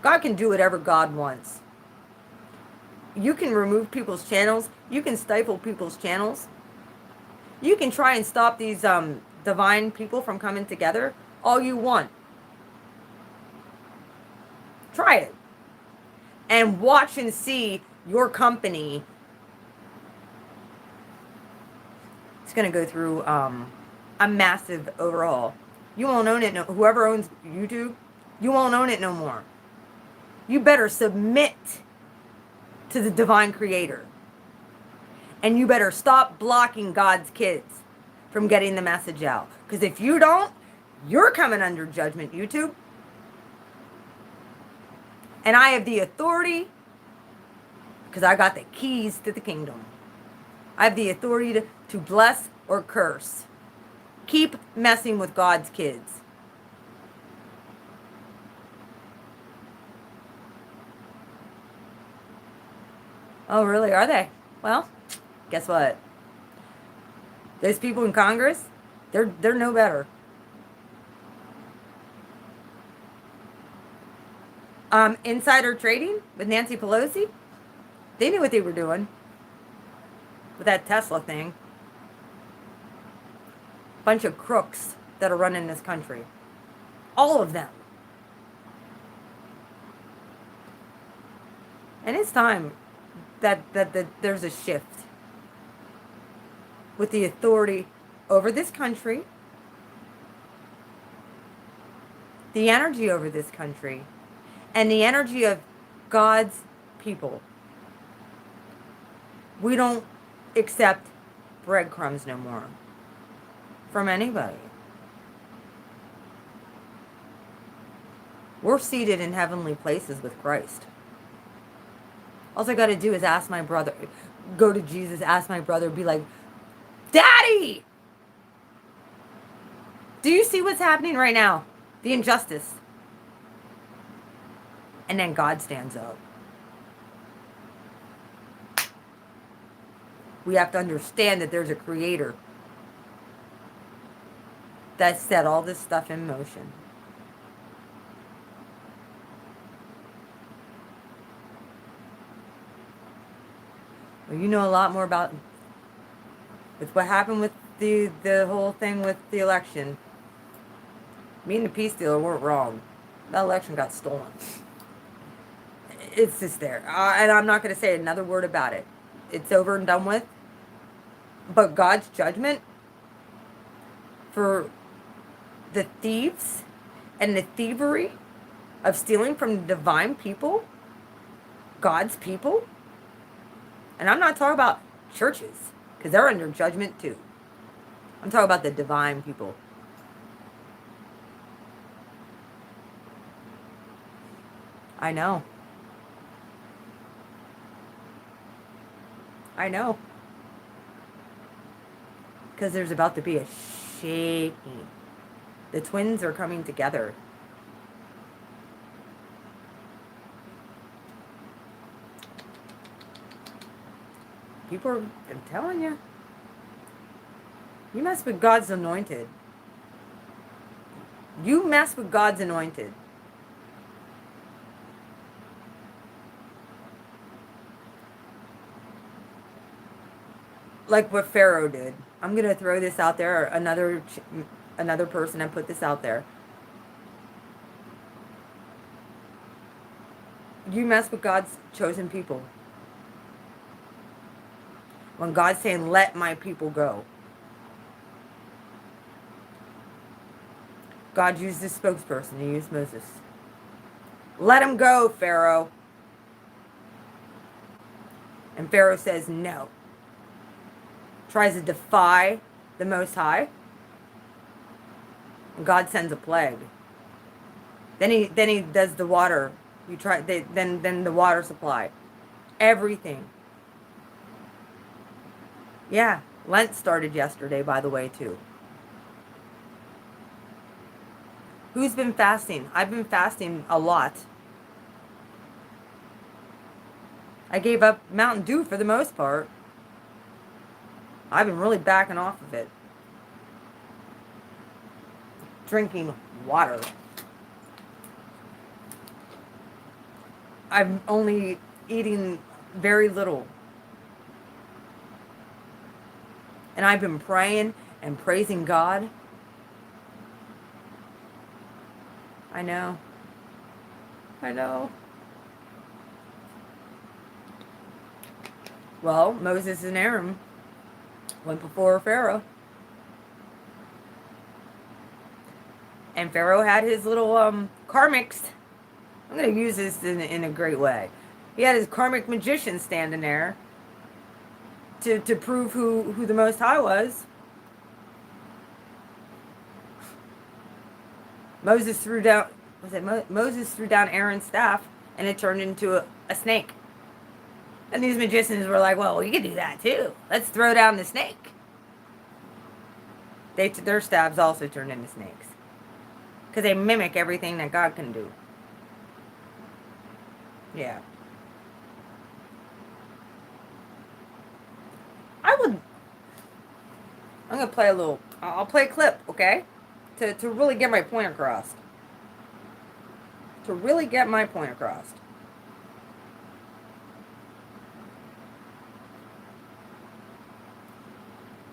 God can do whatever God wants. You can remove people's channels. You can stifle people's channels. You can try and stop these divine people from coming together all you want. Try it. And watch and see your company. It's going to go through a massive overhaul. You won't own it. No, whoever owns YouTube, you won't own it no more. You better submit to the divine creator. And you better stop blocking God's kids from getting the message out. Because if you don't, you're coming under judgment, YouTube. And I have the authority, because I got the keys to the kingdom. I have the authority to bless or curse. Keep messing with God's kids. Oh, really? Are they? Well, guess what? Those people in Congress, they're no better. Insider trading with Nancy Pelosi, they knew what they were doing with that Tesla thing. Bunch of crooks that are running this country. All of them. And it's time that there's a shift with the authority over this country, the energy over this country, and the energy of God's people. We don't accept breadcrumbs no more from anybody. We're seated in heavenly places with Christ. All I got to do is ask my brother, go to Jesus, ask my brother, be like, Daddy! Do you see what's happening right now? The injustice. And then God stands up. We have to understand that there's a creator that set all this stuff in motion. Well, you know a lot more about with what happened with the whole thing with the election. Me and the peace dealer weren't wrong. That election got stolen. It's just there. And I'm not going to say another word about it. It's over and done with. But God's judgment for the thieves and the thievery of stealing from the divine people, God's people. And I'm not talking about churches, because they're under judgment too. I'm talking about the divine people. I know. I know. Because there's about to be a shaking. The twins are coming together. People are, I'm telling you. You mess with God's anointed. You mess with God's anointed. Like what Pharaoh did. I'm going to throw this out there. Another person, and put this out there. You mess with God's chosen people. When God's saying, let my people go. God used this spokesperson. He used Moses. Let him go, Pharaoh. And Pharaoh says no. Tries to defy the Most High. And God sends a plague. Then he does the water. Then the water supply. Everything. Yeah. Lent started yesterday, by the way, too. Who's been fasting? I've been fasting a lot. I gave up Mountain Dew for the most part. I've been really backing off of it. Drinking water. I'm only eating very little. And I've been praying and praising God. I know. I know. Well, Moses and Aaron went before Pharaoh. And Pharaoh had his little karmics. I'm going to use this in a great way. He had his karmic magician standing there to prove who the Most High was. Moses threw down Moses threw down Aaron's staff and it turned into a snake. And these magicians were like, well, we could do that too. Let's throw down the snake. Their staffs also turned into snakes. Because they mimic everything that God can do. Yeah. I'm going to play I'll play a clip, okay? To really get my point across. To really get my point across.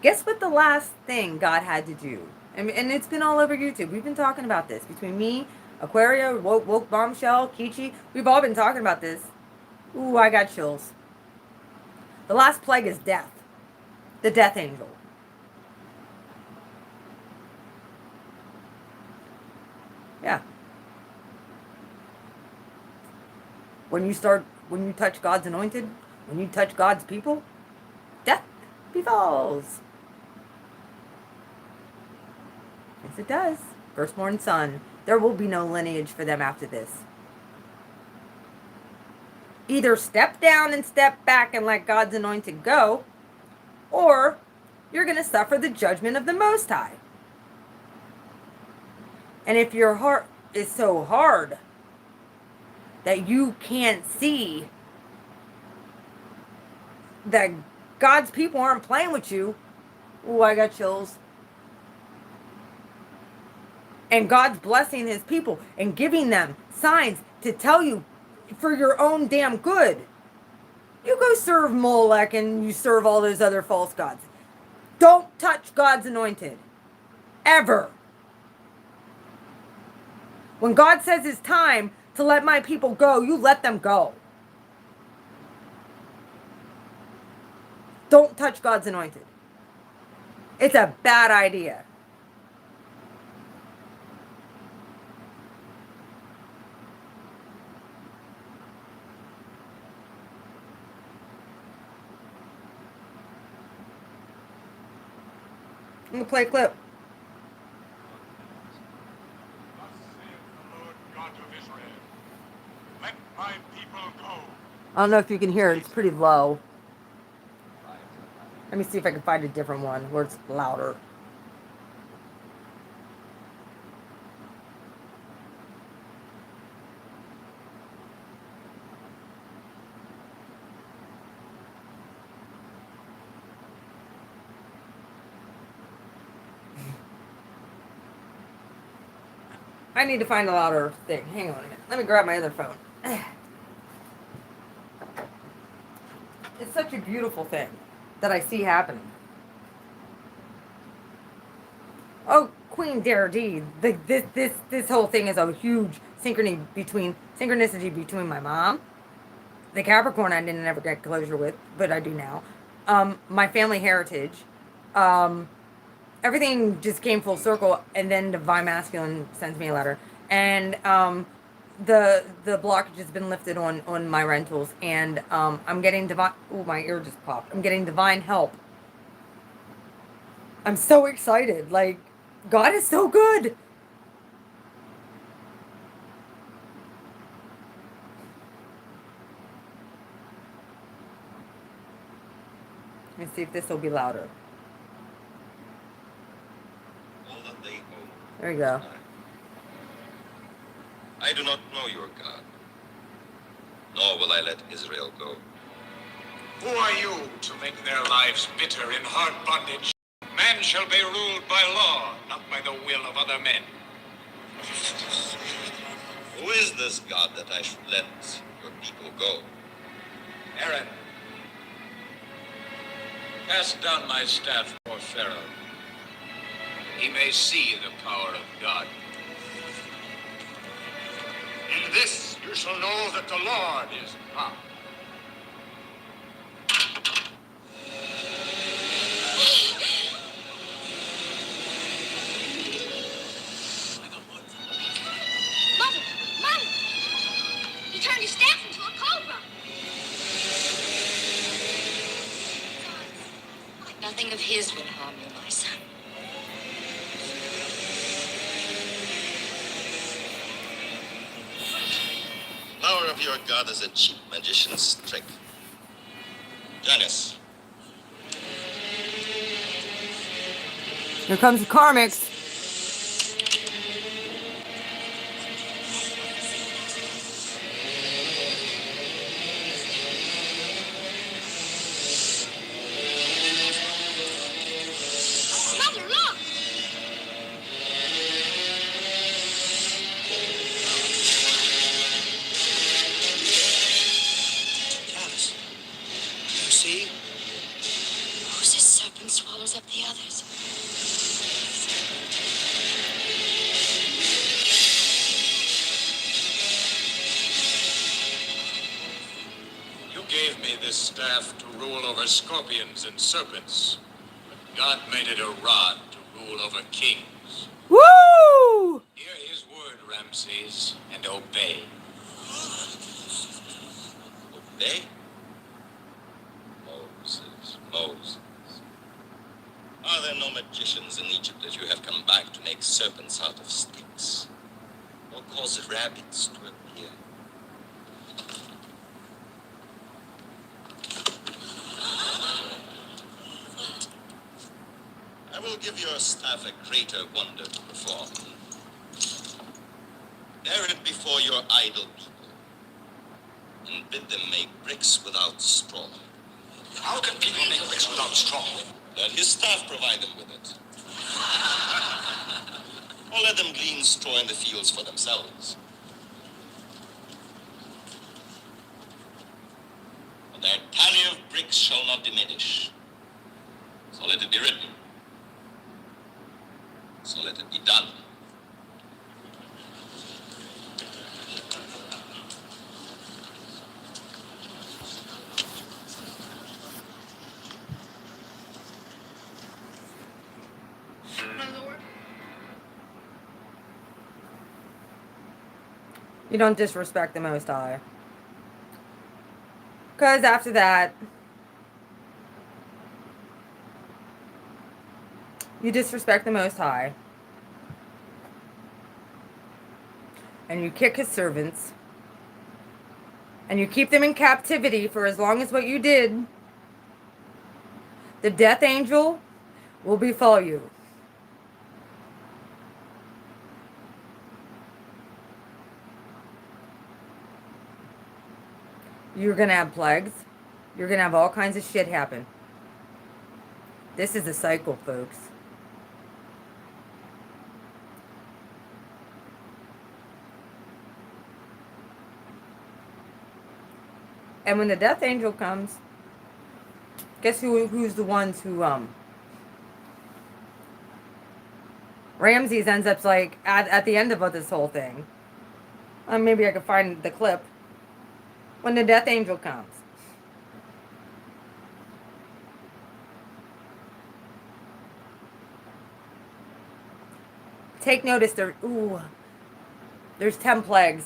Guess what the last thing God had to do? And it's been all over YouTube. We've been talking about this. Between me, Aquaria, Woke Bombshell, Kichi. We've all been talking about this. Ooh, I got chills. The last plague is death. The death angel. Yeah. When you touch God's anointed, when you touch God's people, death befalls. Yes, it does. Firstborn son. There will be no lineage for them after this. Either step down and step back and let God's anointed go, or you're going to suffer the judgment of the Most High. And if your heart is so hard that you can't see that God's people aren't playing with you, ooh, I got chills. And God's blessing his people and giving them signs to tell you for your own damn good. You go serve Molech and you serve all those other false gods. Don't touch God's anointed. Ever. When God says it's time to let my people go, you let them go. Don't touch God's anointed. It's a bad idea. I'm going to play a clip. Thus saith the Lord God of Israel, let my people go. I don't know if you can hear it. It's pretty low. Let me see if I can find a different one where it's louder. I need to find a louder thing. Hang on a minute. Let me grab my other phone. It's such a beautiful thing that I see happening. Oh, Queen Dare-D. This whole thing is a huge synchronicity between my mom, the Capricorn I didn't ever get closure with, but I do now. My family heritage. Everything just came full circle, and then Divine Masculine sends me a letter, and the blockage has been lifted on my rentals, and I'm getting divine. Oh, my ear just popped. I'm getting divine help. I'm so excited. Like, God is so good. Let me see if this will be louder. All that they own. There you go. I do not know your God, nor will I let Israel go. Who are you to make their lives bitter in hard bondage? Man shall be ruled by law, not by the will of other men. Who is this God that I should let your people go? Aaron, cast down my staff before Pharaoh. He may see the power of God. In this you shall know that the Lord is come. Mother! Mother! He turned his staff into a cobra! Nothing of his would harm you, my son. Power of your God is a cheap magician's trick. Janice, Here comes the karmics. Mother, look! Alice, you see? Who's this serpent swallows up the others? You gave me this staff to rule over scorpions and serpents. But God made it a rod to rule over kings. Woo! Hear his word, Ramses, and obey. obey? Moses, Moses. Are there no magicians in Egypt that you have come back to make serpents out of sticks? Or cause rabbits to appear? I will give your staff a greater wonder to perform. Bear it before your idol people, and bid them make bricks without straw. How can people make bricks without straw? Let his staff provide them with it. Or let them glean straw in the fields for themselves. But their tally of bricks shall not diminish. So let it be written. So let it be done. My lord? You don't disrespect the Most High. Because after that, you disrespect the Most High. And you kick his servants. And you keep them in captivity for as long as what you did. The death angel will befall you. You're going to have plagues. You're going to have all kinds of shit happen. This is a cycle, folks. And when the death angel comes, guess who's the ones who Ramses ends up like at the end of this whole thing. Maybe I could find the clip. When the death angel comes. Take notice there's 10 plagues.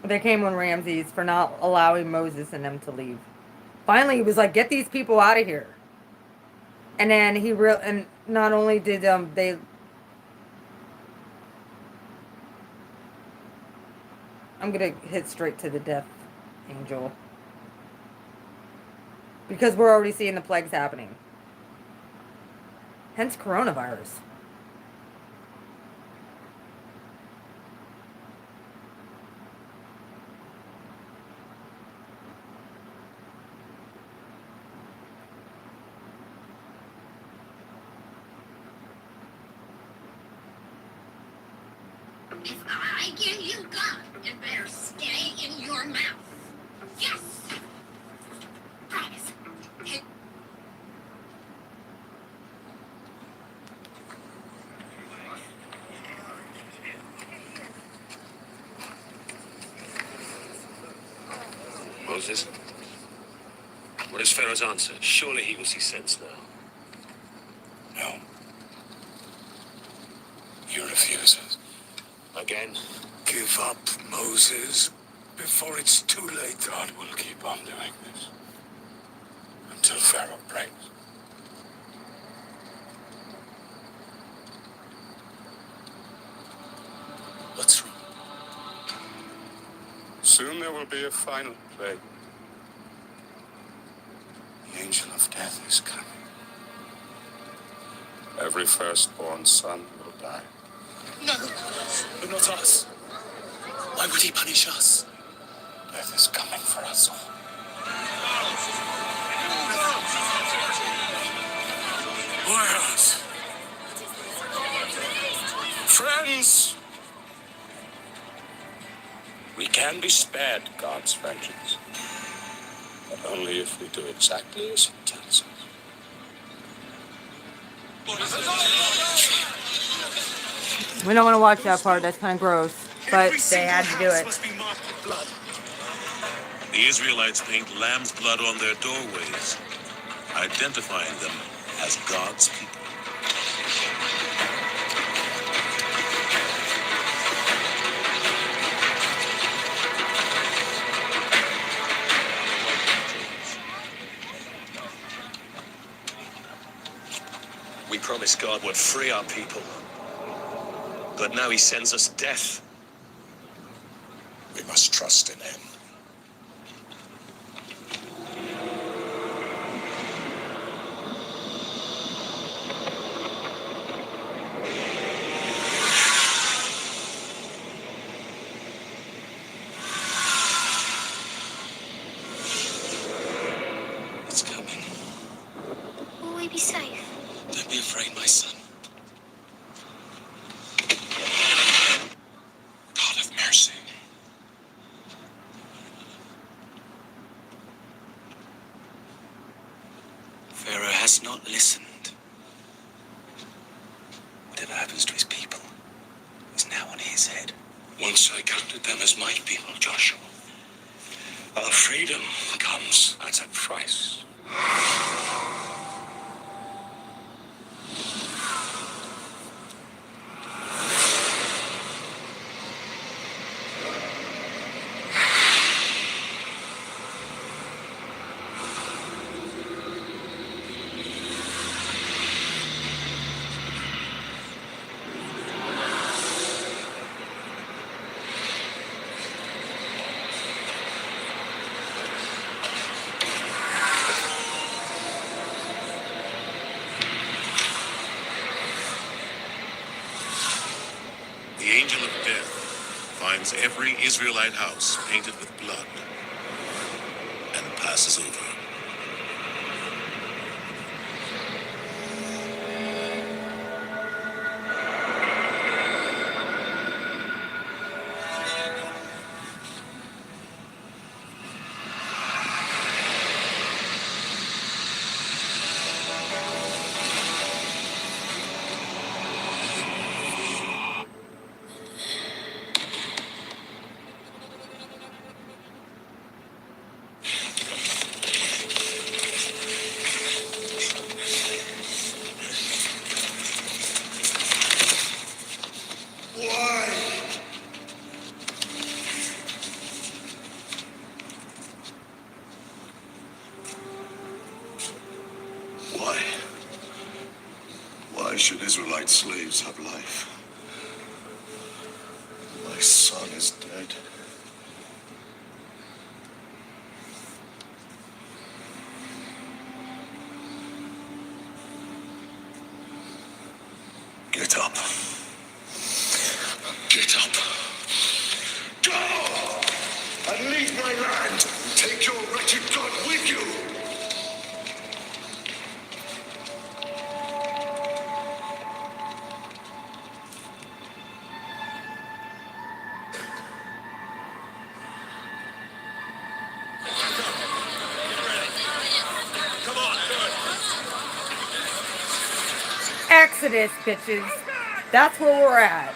They came on Ramses for not allowing Moses and them to leave. Finally, he was like, get these people out of here. And then and not only did they, I'm gonna hit straight to the death angel because we're already seeing the plagues happening. Hence coronavirus. If I give you God, it better stay in your mouth. Yes! Promise. Moses? What is Pharaoh's answer? Surely he will see sense now. No. He refuses. Again? Give up, Moses, before it's too late. God will keep on doing this until Pharaoh breaks. What's wrong? Soon there will be a final plague. The angel of death is coming. Every firstborn son will die. No! But not us. Why would he punish us? Death is coming for us all. Warriors! Friends! We can be spared God's vengeance, but only if we do exactly as he tells us. We don't want to watch that part. That's kind of gross. But they had to do it. The Israelites paint lamb's blood on their doorways, identifying them as God's people. We promised God would free our people. But now he sends us death. We must trust in him. It's coming. Will we be safe? Don't be afraid, my son. God of mercy. Pharaoh has not listened. Whatever happens to his people is now on his head. Once I counted them as my people, Joshua. Our freedom comes at a price. The angel of death finds every Israelite house painted with blood and passes over. Why should Israelite slaves have life? My son is dead. Get up. Get up. Go! And leave my land. Take your wretched God with you. Exodus, bitches. That's where we're at.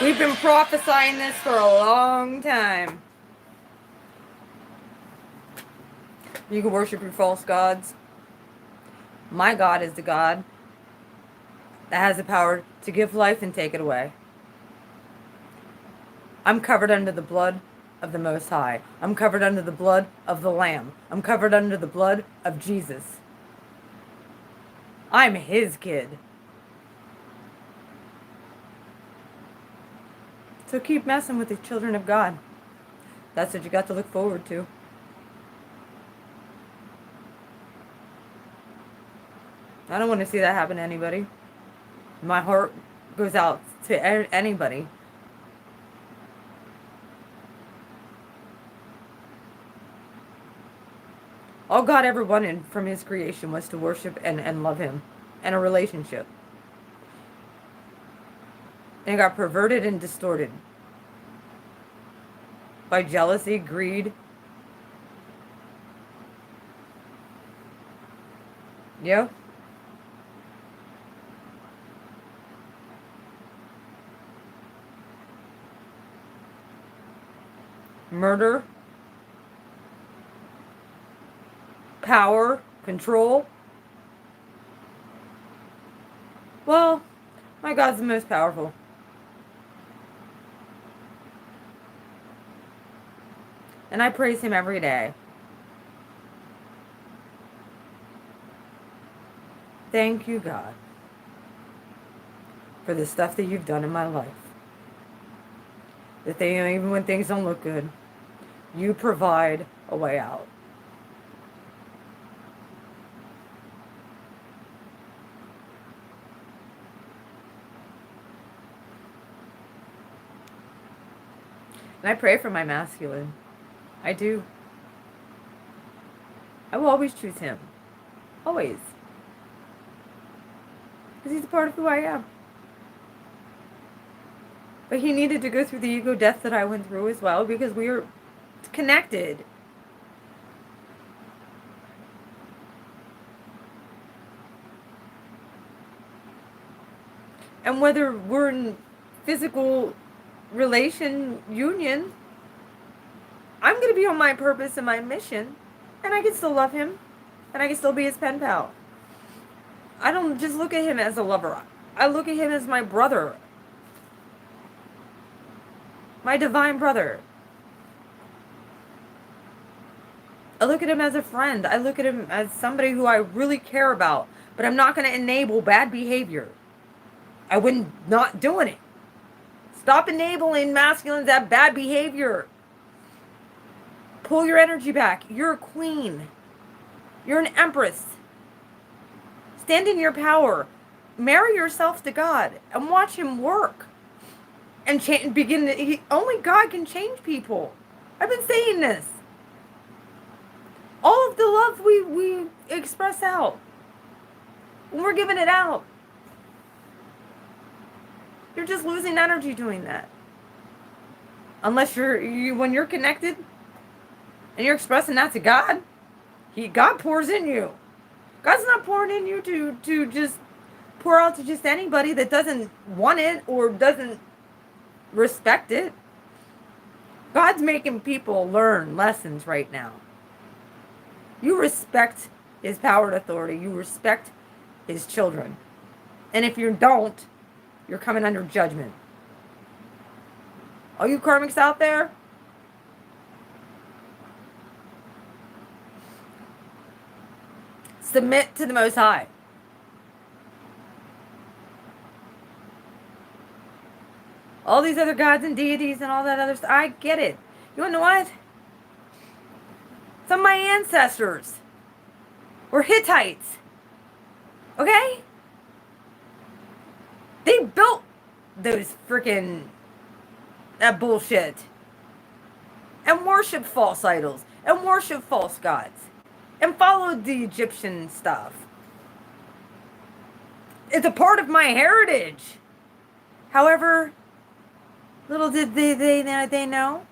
We've been prophesying this for a long time. You can worship your false gods. My God is the God that has the power to give life and take it away. I'm covered under the blood of the Most High. I'm covered under the blood of the Lamb. I'm covered under the blood of Jesus. I'm his kid. So keep messing with the children of God. That's what you got to look forward to. I don't want to see that happen to anybody. My heart goes out to anybody. All God ever wanted from his creation was to worship and love him and a relationship. And it got perverted and distorted by jealousy, greed. Yeah. Murder. Power. Control. Well, my God's the most powerful. And I praise him every day. Thank you, God, for the stuff that you've done in my life. That even when things don't look good, you provide a way out. And I pray for my masculine. I do. I will always choose him. Always. Because he's a part of who I am. But he needed to go through the ego death that I went through as well, because we are connected. And whether we're in physical relation union, I'm going to be on my purpose and my mission, and I can still love him, and I can still be his pen pal. I don't just look at him as a lover. I look at him as my brother. My divine brother. I look at him as a friend. I look at him as somebody who I really care about, but I'm not going to enable bad behavior. I wouldn't not doing it. Stop enabling masculines that have bad behavior. Pull your energy back. You're a queen. You're an empress. Stand in your power. Marry yourself to God and watch him work. And only God can change people. I've been saying this. All of the love we express out, when we're giving it out, you're just losing energy doing that. Unless when you're connected and you're expressing that to God, God pours in you. God's not pouring in you to just pour out to just anybody that doesn't want it or doesn't respect it. God's making people learn lessons right now. You respect his power and authority. You respect his children. And if you don't, you're coming under judgment. All you karmics out there, Submit to the Most High. All these other gods and deities and all that other stuff, I get it. You wanna know what? Some of my ancestors were Hittites. Okay? They built those freaking that bullshit. And worshiped false idols. And worshiped false gods. And followed the Egyptian stuff. It's a part of my heritage. However, little did they know,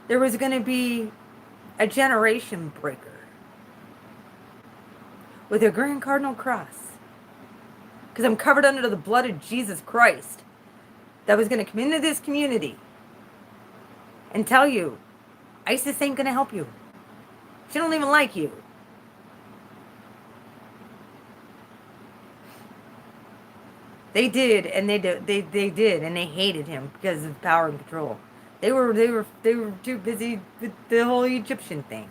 there was going to be a generation breaker with a Grand Cardinal Cross. Because I'm covered under the blood of Jesus Christ. That was going to come into this community and tell you, ISIS ain't going to help you. She don't even like you. They did, and they did, and they hated him because of power and control. They were too busy with the whole Egyptian thing,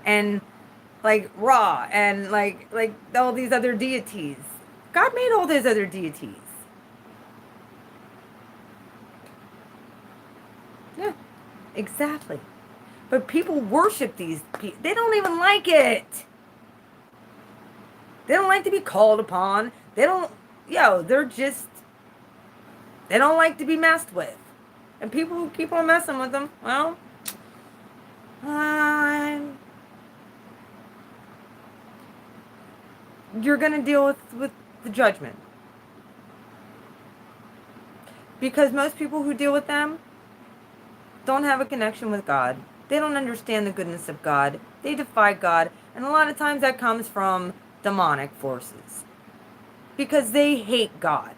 and like Ra, and like all these other deities. God made all those other deities. Yeah, exactly. But people worship these people. They don't even like it. They don't like to be called upon. They don't. They're just, they don't like to be messed with. And people who keep on messing with them, well, you're going to deal with the judgment. Because most people who deal with them don't have a connection with God. They don't understand the goodness of God. They defy God. And a lot of times that comes from demonic forces. Because they hate God.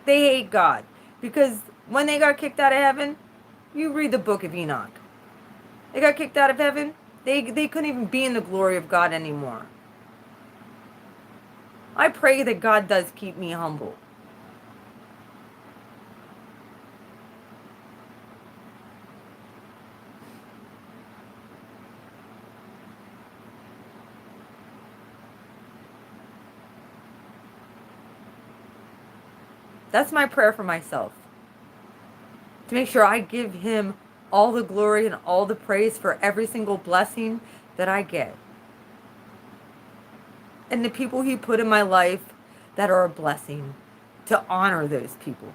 They hate God. Because when they got kicked out of heaven, you read the book of Enoch. They got kicked out of heaven. They couldn't even be in the glory of God anymore. I pray that God does keep me humble. That's my prayer for myself. To make sure I give him all the glory and all the praise for every single blessing that I get. And the people he put in my life that are a blessing, to honor those people.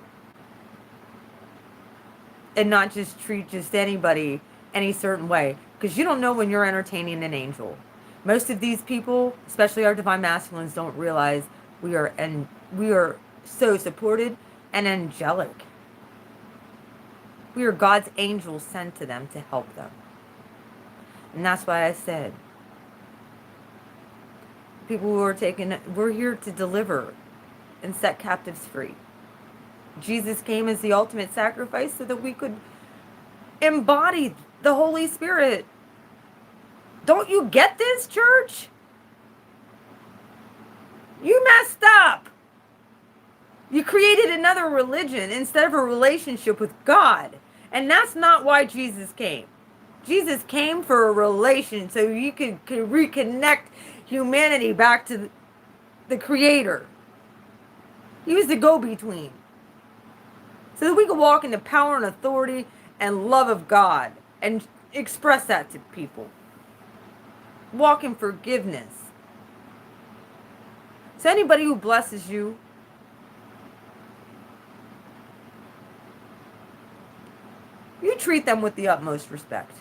And not just treat just anybody any certain way. Because you don't know when you're entertaining an angel. Most of these people, especially our divine masculines, don't realize we are so supported and angelic. We are God's angels sent to them to help them. And that's why I said, people who are we're here to deliver and set captives free. Jesus came as the ultimate sacrifice so that we could embody the Holy Spirit. Don't you get this, church? You messed up. You created another religion instead of a relationship with God. And that's not why Jesus came. Jesus came for a relation so you could reconnect humanity back to the Creator. He was the go-between. So that we could walk in the power and authority and love of God and express that to people. Walk in forgiveness. So anybody who blesses you, you treat them with the utmost respect.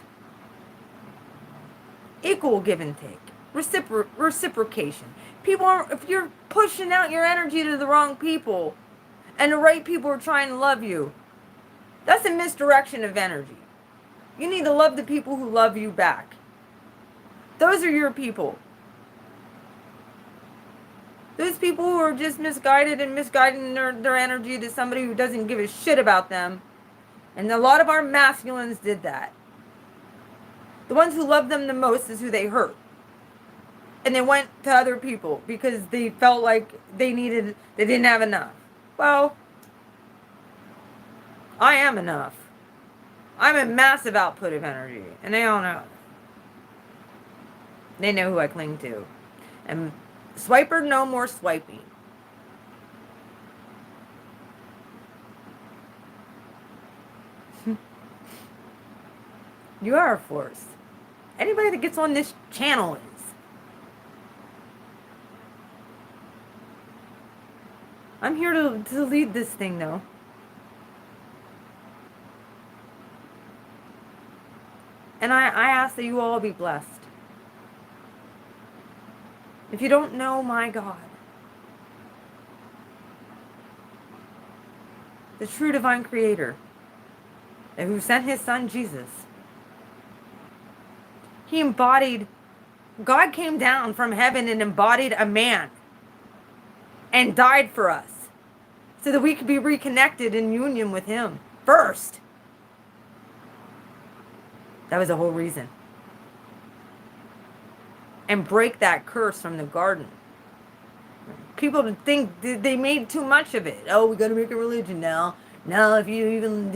Equal give and take. Reciprocation. If you're pushing out your energy to the wrong people, and the right people are trying to love you, that's a misdirection of energy. You need to love the people who love you back. Those are your people. Those people who are just misguided and misguiding their energy to somebody who doesn't give a shit about them. And a lot of our masculines did that. The ones who loved them the most is who they hurt. And they went to other people because they felt like they didn't have enough. Well, I am enough. I'm a massive output of energy. And they all know. They know who I cling to. And swiper, no more swiping. You are a force. Anybody that gets on this channel is. I'm here to lead this thing, though. And I ask that you all be blessed. If you don't know my God, the true divine creator, and who sent his son Jesus, he embodied, God came down from heaven and embodied a man and died for us so that we could be reconnected in union with him first. That was the whole reason. And break that curse from the garden. People think they made too much of it. Oh, we got to make a religion now. No, if you even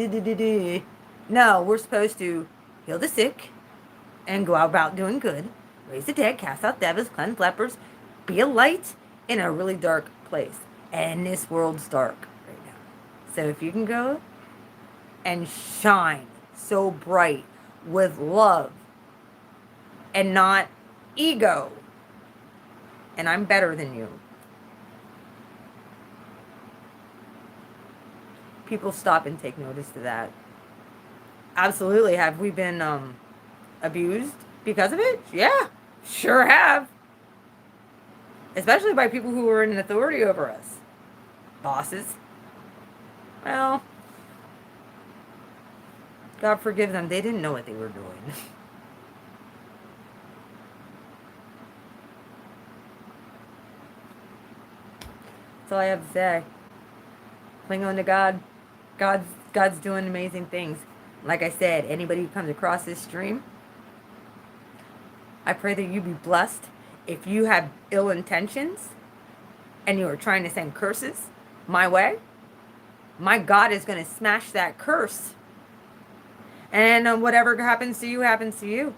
No, we're supposed to heal the sick and go about doing good, raise the dead, cast out devils, cleanse lepers, be a light in a really dark place. And this world's dark right now. So if you can go and shine so bright with love and not ego, and I'm better than you, people stop and take notice to that. Absolutely. Have we been abused because of it? Yeah, sure have. Especially by people who were in authority over us. Bosses. Well, God forgive them. They didn't know what they were doing. That's all I have to say. Cling on to God. God's doing amazing things. Like I said, anybody who comes across this stream, I pray that you be blessed. If you have ill intentions and you are trying to send curses my way, my God is going to smash that curse. And whatever happens to you, happens to you.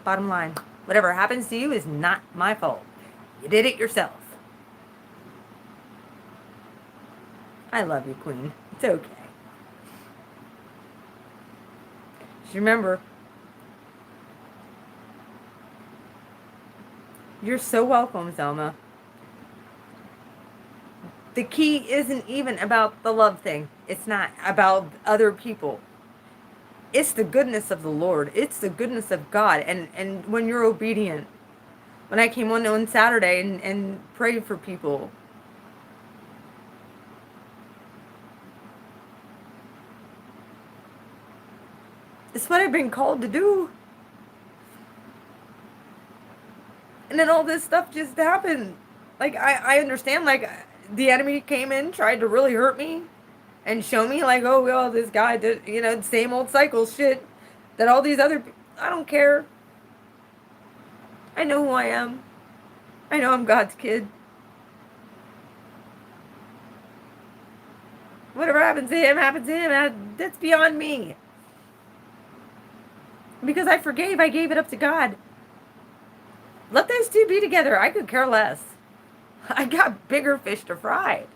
Bottom line, whatever happens to you is not my fault. You did it yourself. I love you, Queen. It's okay. Just remember, you're so welcome, Zelma. The key isn't even about the love thing. It's not about other people. It's the goodness of the Lord. It's the goodness of God. And when you're obedient. When I came on Saturday and prayed for people. It's what I've been called to do. And then all this stuff just happened. Like, I understand, like, the enemy came in, tried to really hurt me. And show me, like, oh, well, this guy did, you know, same old cycle shit. That all these other, I don't care. I know who I am. I know I'm God's kid. Whatever happens to him, happens to him. That's beyond me. Because I forgave, I gave it up to God. Let those two be together. I could care less. I got bigger fish to fry.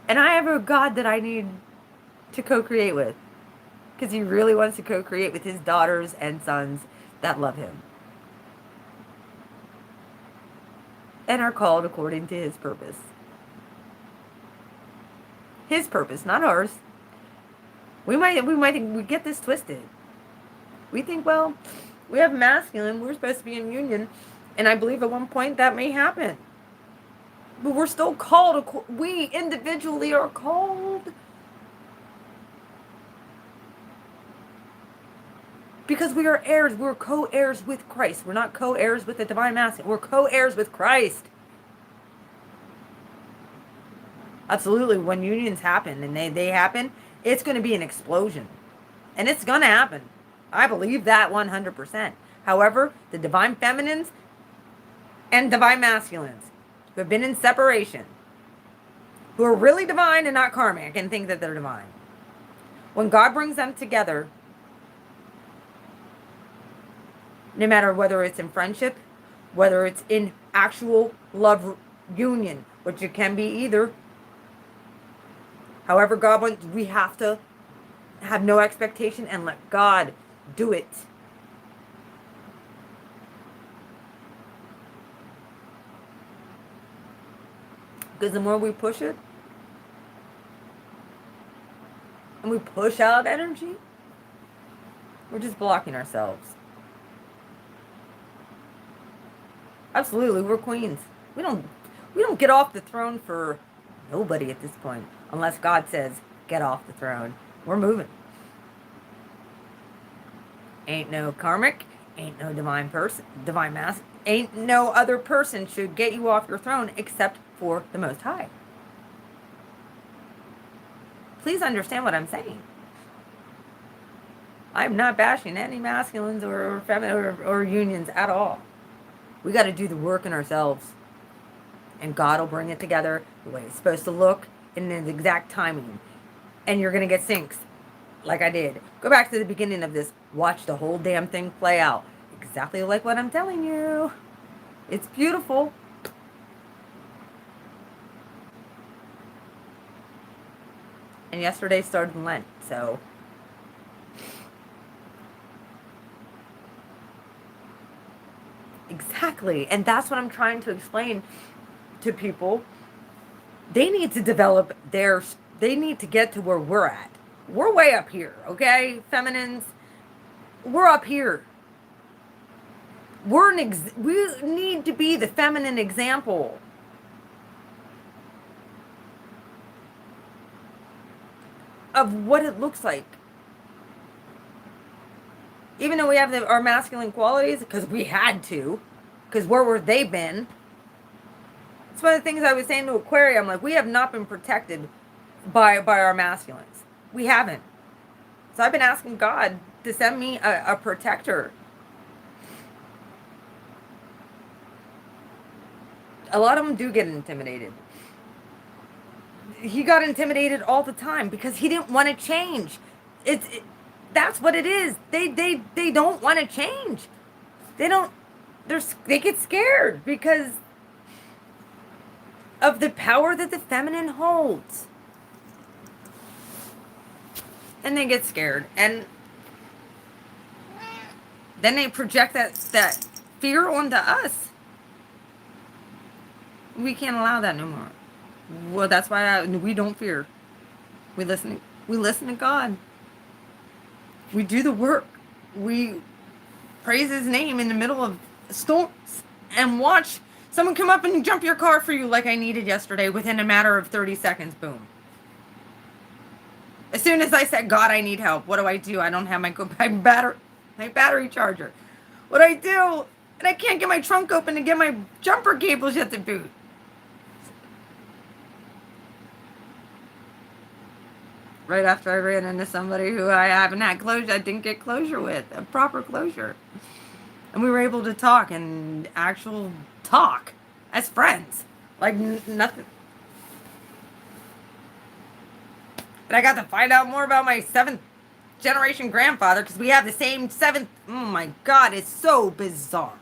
And I have a God that I need to co-create with. Because he really wants to co-create with his daughters and sons that love him. And are called according to his purpose. His purpose, not ours. We might think we get this twisted. We think, well, we have masculine, we're supposed to be in union, and I believe at one point that may happen. But we're still called, we individually are called. Because we are heirs, we're co-heirs with Christ. We're not co-heirs with the divine masculine, we're co-heirs with Christ. Absolutely, when unions happen, and they happen, it's going to be an explosion. And it's going to happen. I believe that 100%. However, the divine feminines and divine masculines who have been in separation, who are really divine and not karmic and think that they're divine, when God brings them together, no matter whether it's in friendship, whether it's in actual love union, which it can be either. However God wants, we have to have no expectation and let God do it. Because the more we push it, and we push out energy, we're just blocking ourselves. Absolutely, we're queens. We don't get off the throne for nobody at this point, unless God says, get off the throne. We're moving. Ain't no karmic, ain't no divine person, divine mass, ain't no other person should get you off your throne except for the Most High. Please understand what I'm saying. I'm not bashing any masculines or feminine or unions at all. We got to do the work in ourselves. And God will bring it together the way it's supposed to look in the exact timing. And you're going to get syncs like I did. Go back to the beginning of this. Watch the whole damn thing play out. Exactly like what I'm telling you. It's beautiful. And yesterday started Lent, so... Exactly. And that's what I'm trying to explain to people. They need to develop they need to get to where we're at. We're way up here, okay? Feminines, we're up here. We need to be the feminine example. Of what it looks like. Even though we have our masculine qualities, because we had to, because where were they been? It's one of the things I was saying to Aquaria. I'm like, we have not been protected by our masculines. We haven't. So I've been asking God to send me a protector. A lot of them do get intimidated. He got intimidated all the time because he didn't want to change. That's what it is. They don't want to change. They get scared because of the power that the feminine holds. And they get scared. And then they project that fear onto us. We can't allow that no more. Well, that's why we don't fear. We listen to God. We do the work. We praise his name in the middle of storms and watch someone come up and jump your car for you like I needed yesterday within a matter of 30 seconds. Boom. As soon as I said, God, I need help, what do? I don't have my battery charger. What do I do? And I can't get my trunk open to get my jumper cables yet to boot. Right after I ran into somebody who I haven't had closure, I didn't get closure with, a proper closure. And we were able to talk and actual talk as friends. Like nothing. And I got to find out more about my 7th generation grandfather because we have the same 7th. Oh my God, it's so bizarre.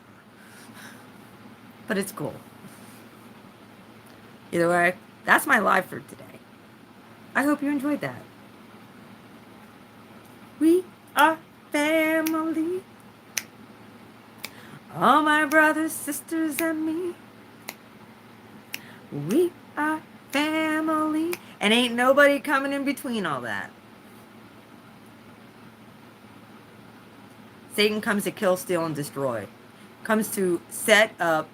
But it's cool. Either way, that's my live for today. I hope you enjoyed that. We are family. All my brothers, sisters, and me. We are family. And ain't nobody coming in between all that. Satan comes to kill, steal, and destroy. Comes to set up.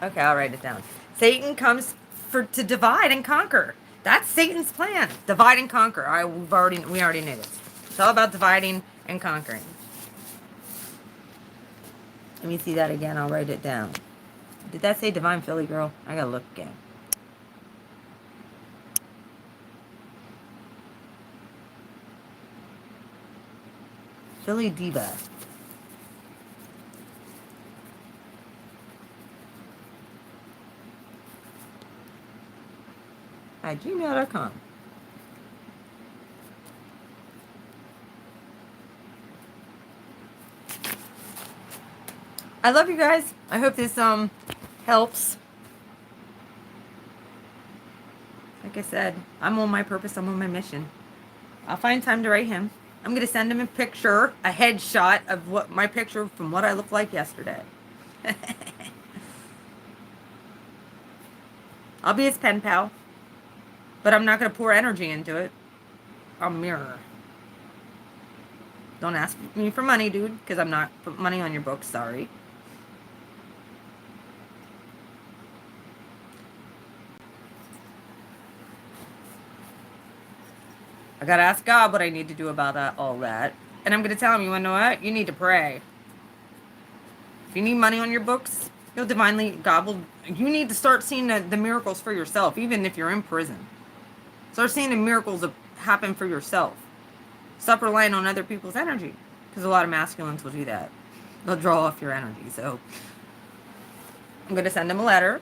Okay, I'll write it down. Satan comes to divide and conquer. That's Satan's plan. Divide and conquer. We already knew this. It's all about dividing and conquering. Let me see that again. I'll write it down. Did that say Divine Philly Girl? I gotta look again. Philly Diva. At gmail.com. I love you guys. I hope this helps. Like I said, I'm on my purpose. I'm on my mission. I'll find time to write him. I'm going to send him a picture, a headshot of what my picture from what I looked like yesterday. I'll be his pen pal. But I'm not going to pour energy into it. I'll mirror. Don't ask me for money, dude, because I'm not putting money on your books. Sorry. I got to ask God what I need to do about all that. And I'm going to tell him, you want to know what? You need to pray. If you need money on your books, you'll divinely, God will, you need to start seeing the miracles for yourself, even if you're in prison. Start seeing the miracles happen for yourself. Stop relying on other people's energy. Because a lot of masculines will do that. They'll draw off your energy. So I'm going to send him a letter.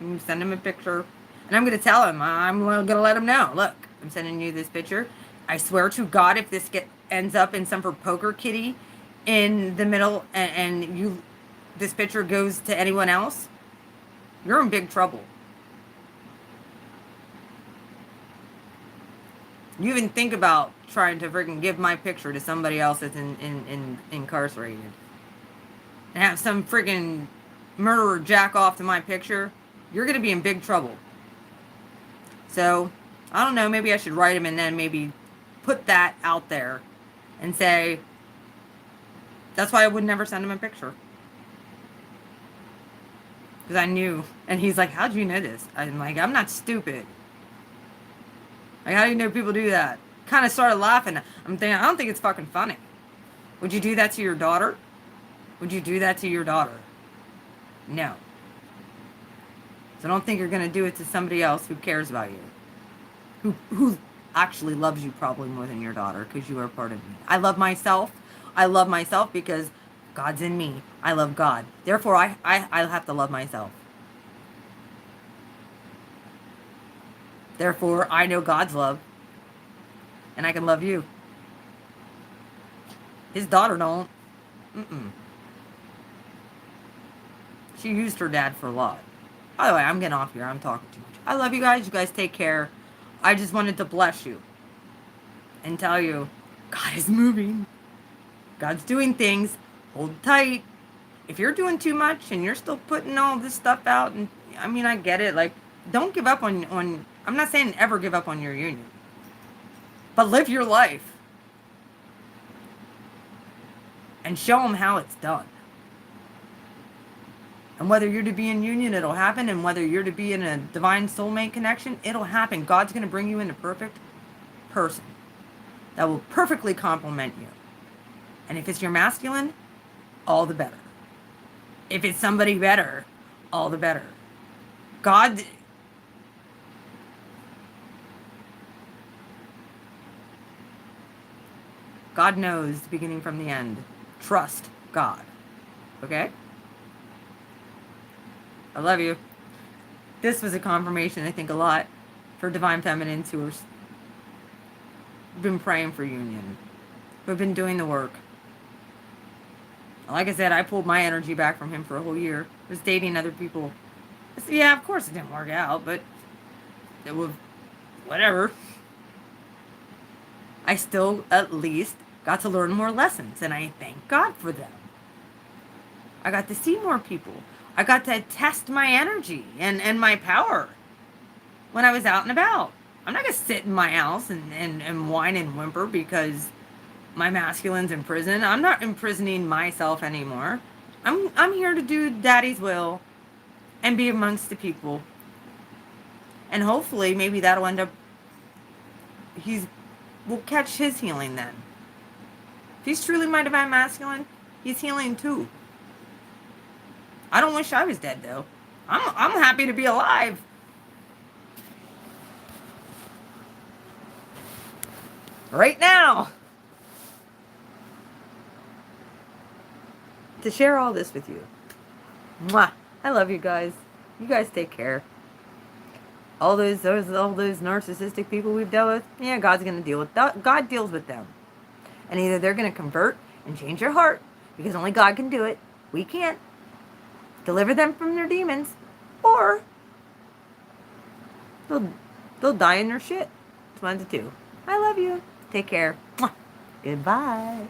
I'm going to send him a picture. And I'm going to tell him, I'm going to let him know. Look, I'm sending you this picture. I swear to God, if this ends up in some for poker kitty in the middle and you this picture goes to anyone else, you're in big trouble. You even think about trying to freaking give my picture to somebody else that's incarcerated. And have some freaking murderer jack off to my picture, you're going to be in big trouble. So, I don't know, maybe I should write him and then maybe put that out there and say, that's why I would never send him a picture. Because I knew. And he's like, how'd you know this? I'm like, I'm not stupid. Like, how do you know people do that? Kind of started laughing. I'm thinking, I don't think it's fucking funny. Would you do that to your daughter? Would you do that to your daughter? No. So don't think you're going to do it to somebody else who cares about you. Who actually loves you probably more than your daughter because you are part of me. I love myself. I love myself because God's in me. I love God. Therefore, I have to love myself. Therefore, I know God's love. And I can love you. His daughter don't. She used her dad for a lot. By the way, I'm getting off here. I'm talking too much. I love you guys. You guys take care. I just wanted to bless you. And tell you, God is moving. God's doing things. Hold tight. If you're doing too much and you're still putting all this stuff out, and I mean, I get it. Like, don't give up on I'm not saying ever give up on your union. But live your life. And show them how it's done. And whether you're to be in union, it'll happen. And whether you're to be in a divine soulmate connection, it'll happen. God's going to bring you in a perfect person that will perfectly complement you. And if it's your masculine, all the better. If it's somebody better, all the better. God knows the beginning from the end. Trust God. Okay? I love you. This was a confirmation, I think, a lot for divine feminines who have been praying for union, who have been doing the work. Like I said, I pulled my energy back from him for a whole year. I was dating other people. I said, yeah, of course it didn't work out, but it was whatever. I still at least got to learn more lessons, and I thank God for them. I got to see more people. I got to test my energy and my power when I was out and about. I'm not going to sit in my house and whine and whimper because my masculine's in prison. I'm not imprisoning myself anymore. I'm here to do Daddy's will and be amongst the people. And hopefully maybe that'll end up, we'll catch his healing then. If he's truly my divine masculine, he's healing too. I don't wish I was dead though. I'm happy to be alive. Right now. To share all this with you. Mwah. I love you guys. You guys take care. All those narcissistic people we've dealt with, yeah, God's going to deal with that. God deals with them. And either they're going to convert and change their heart, because only God can do it, We can't deliver them from their demons, or they'll die in their shit. It's one of the two. I love you. Take care. Mwah. Goodbye.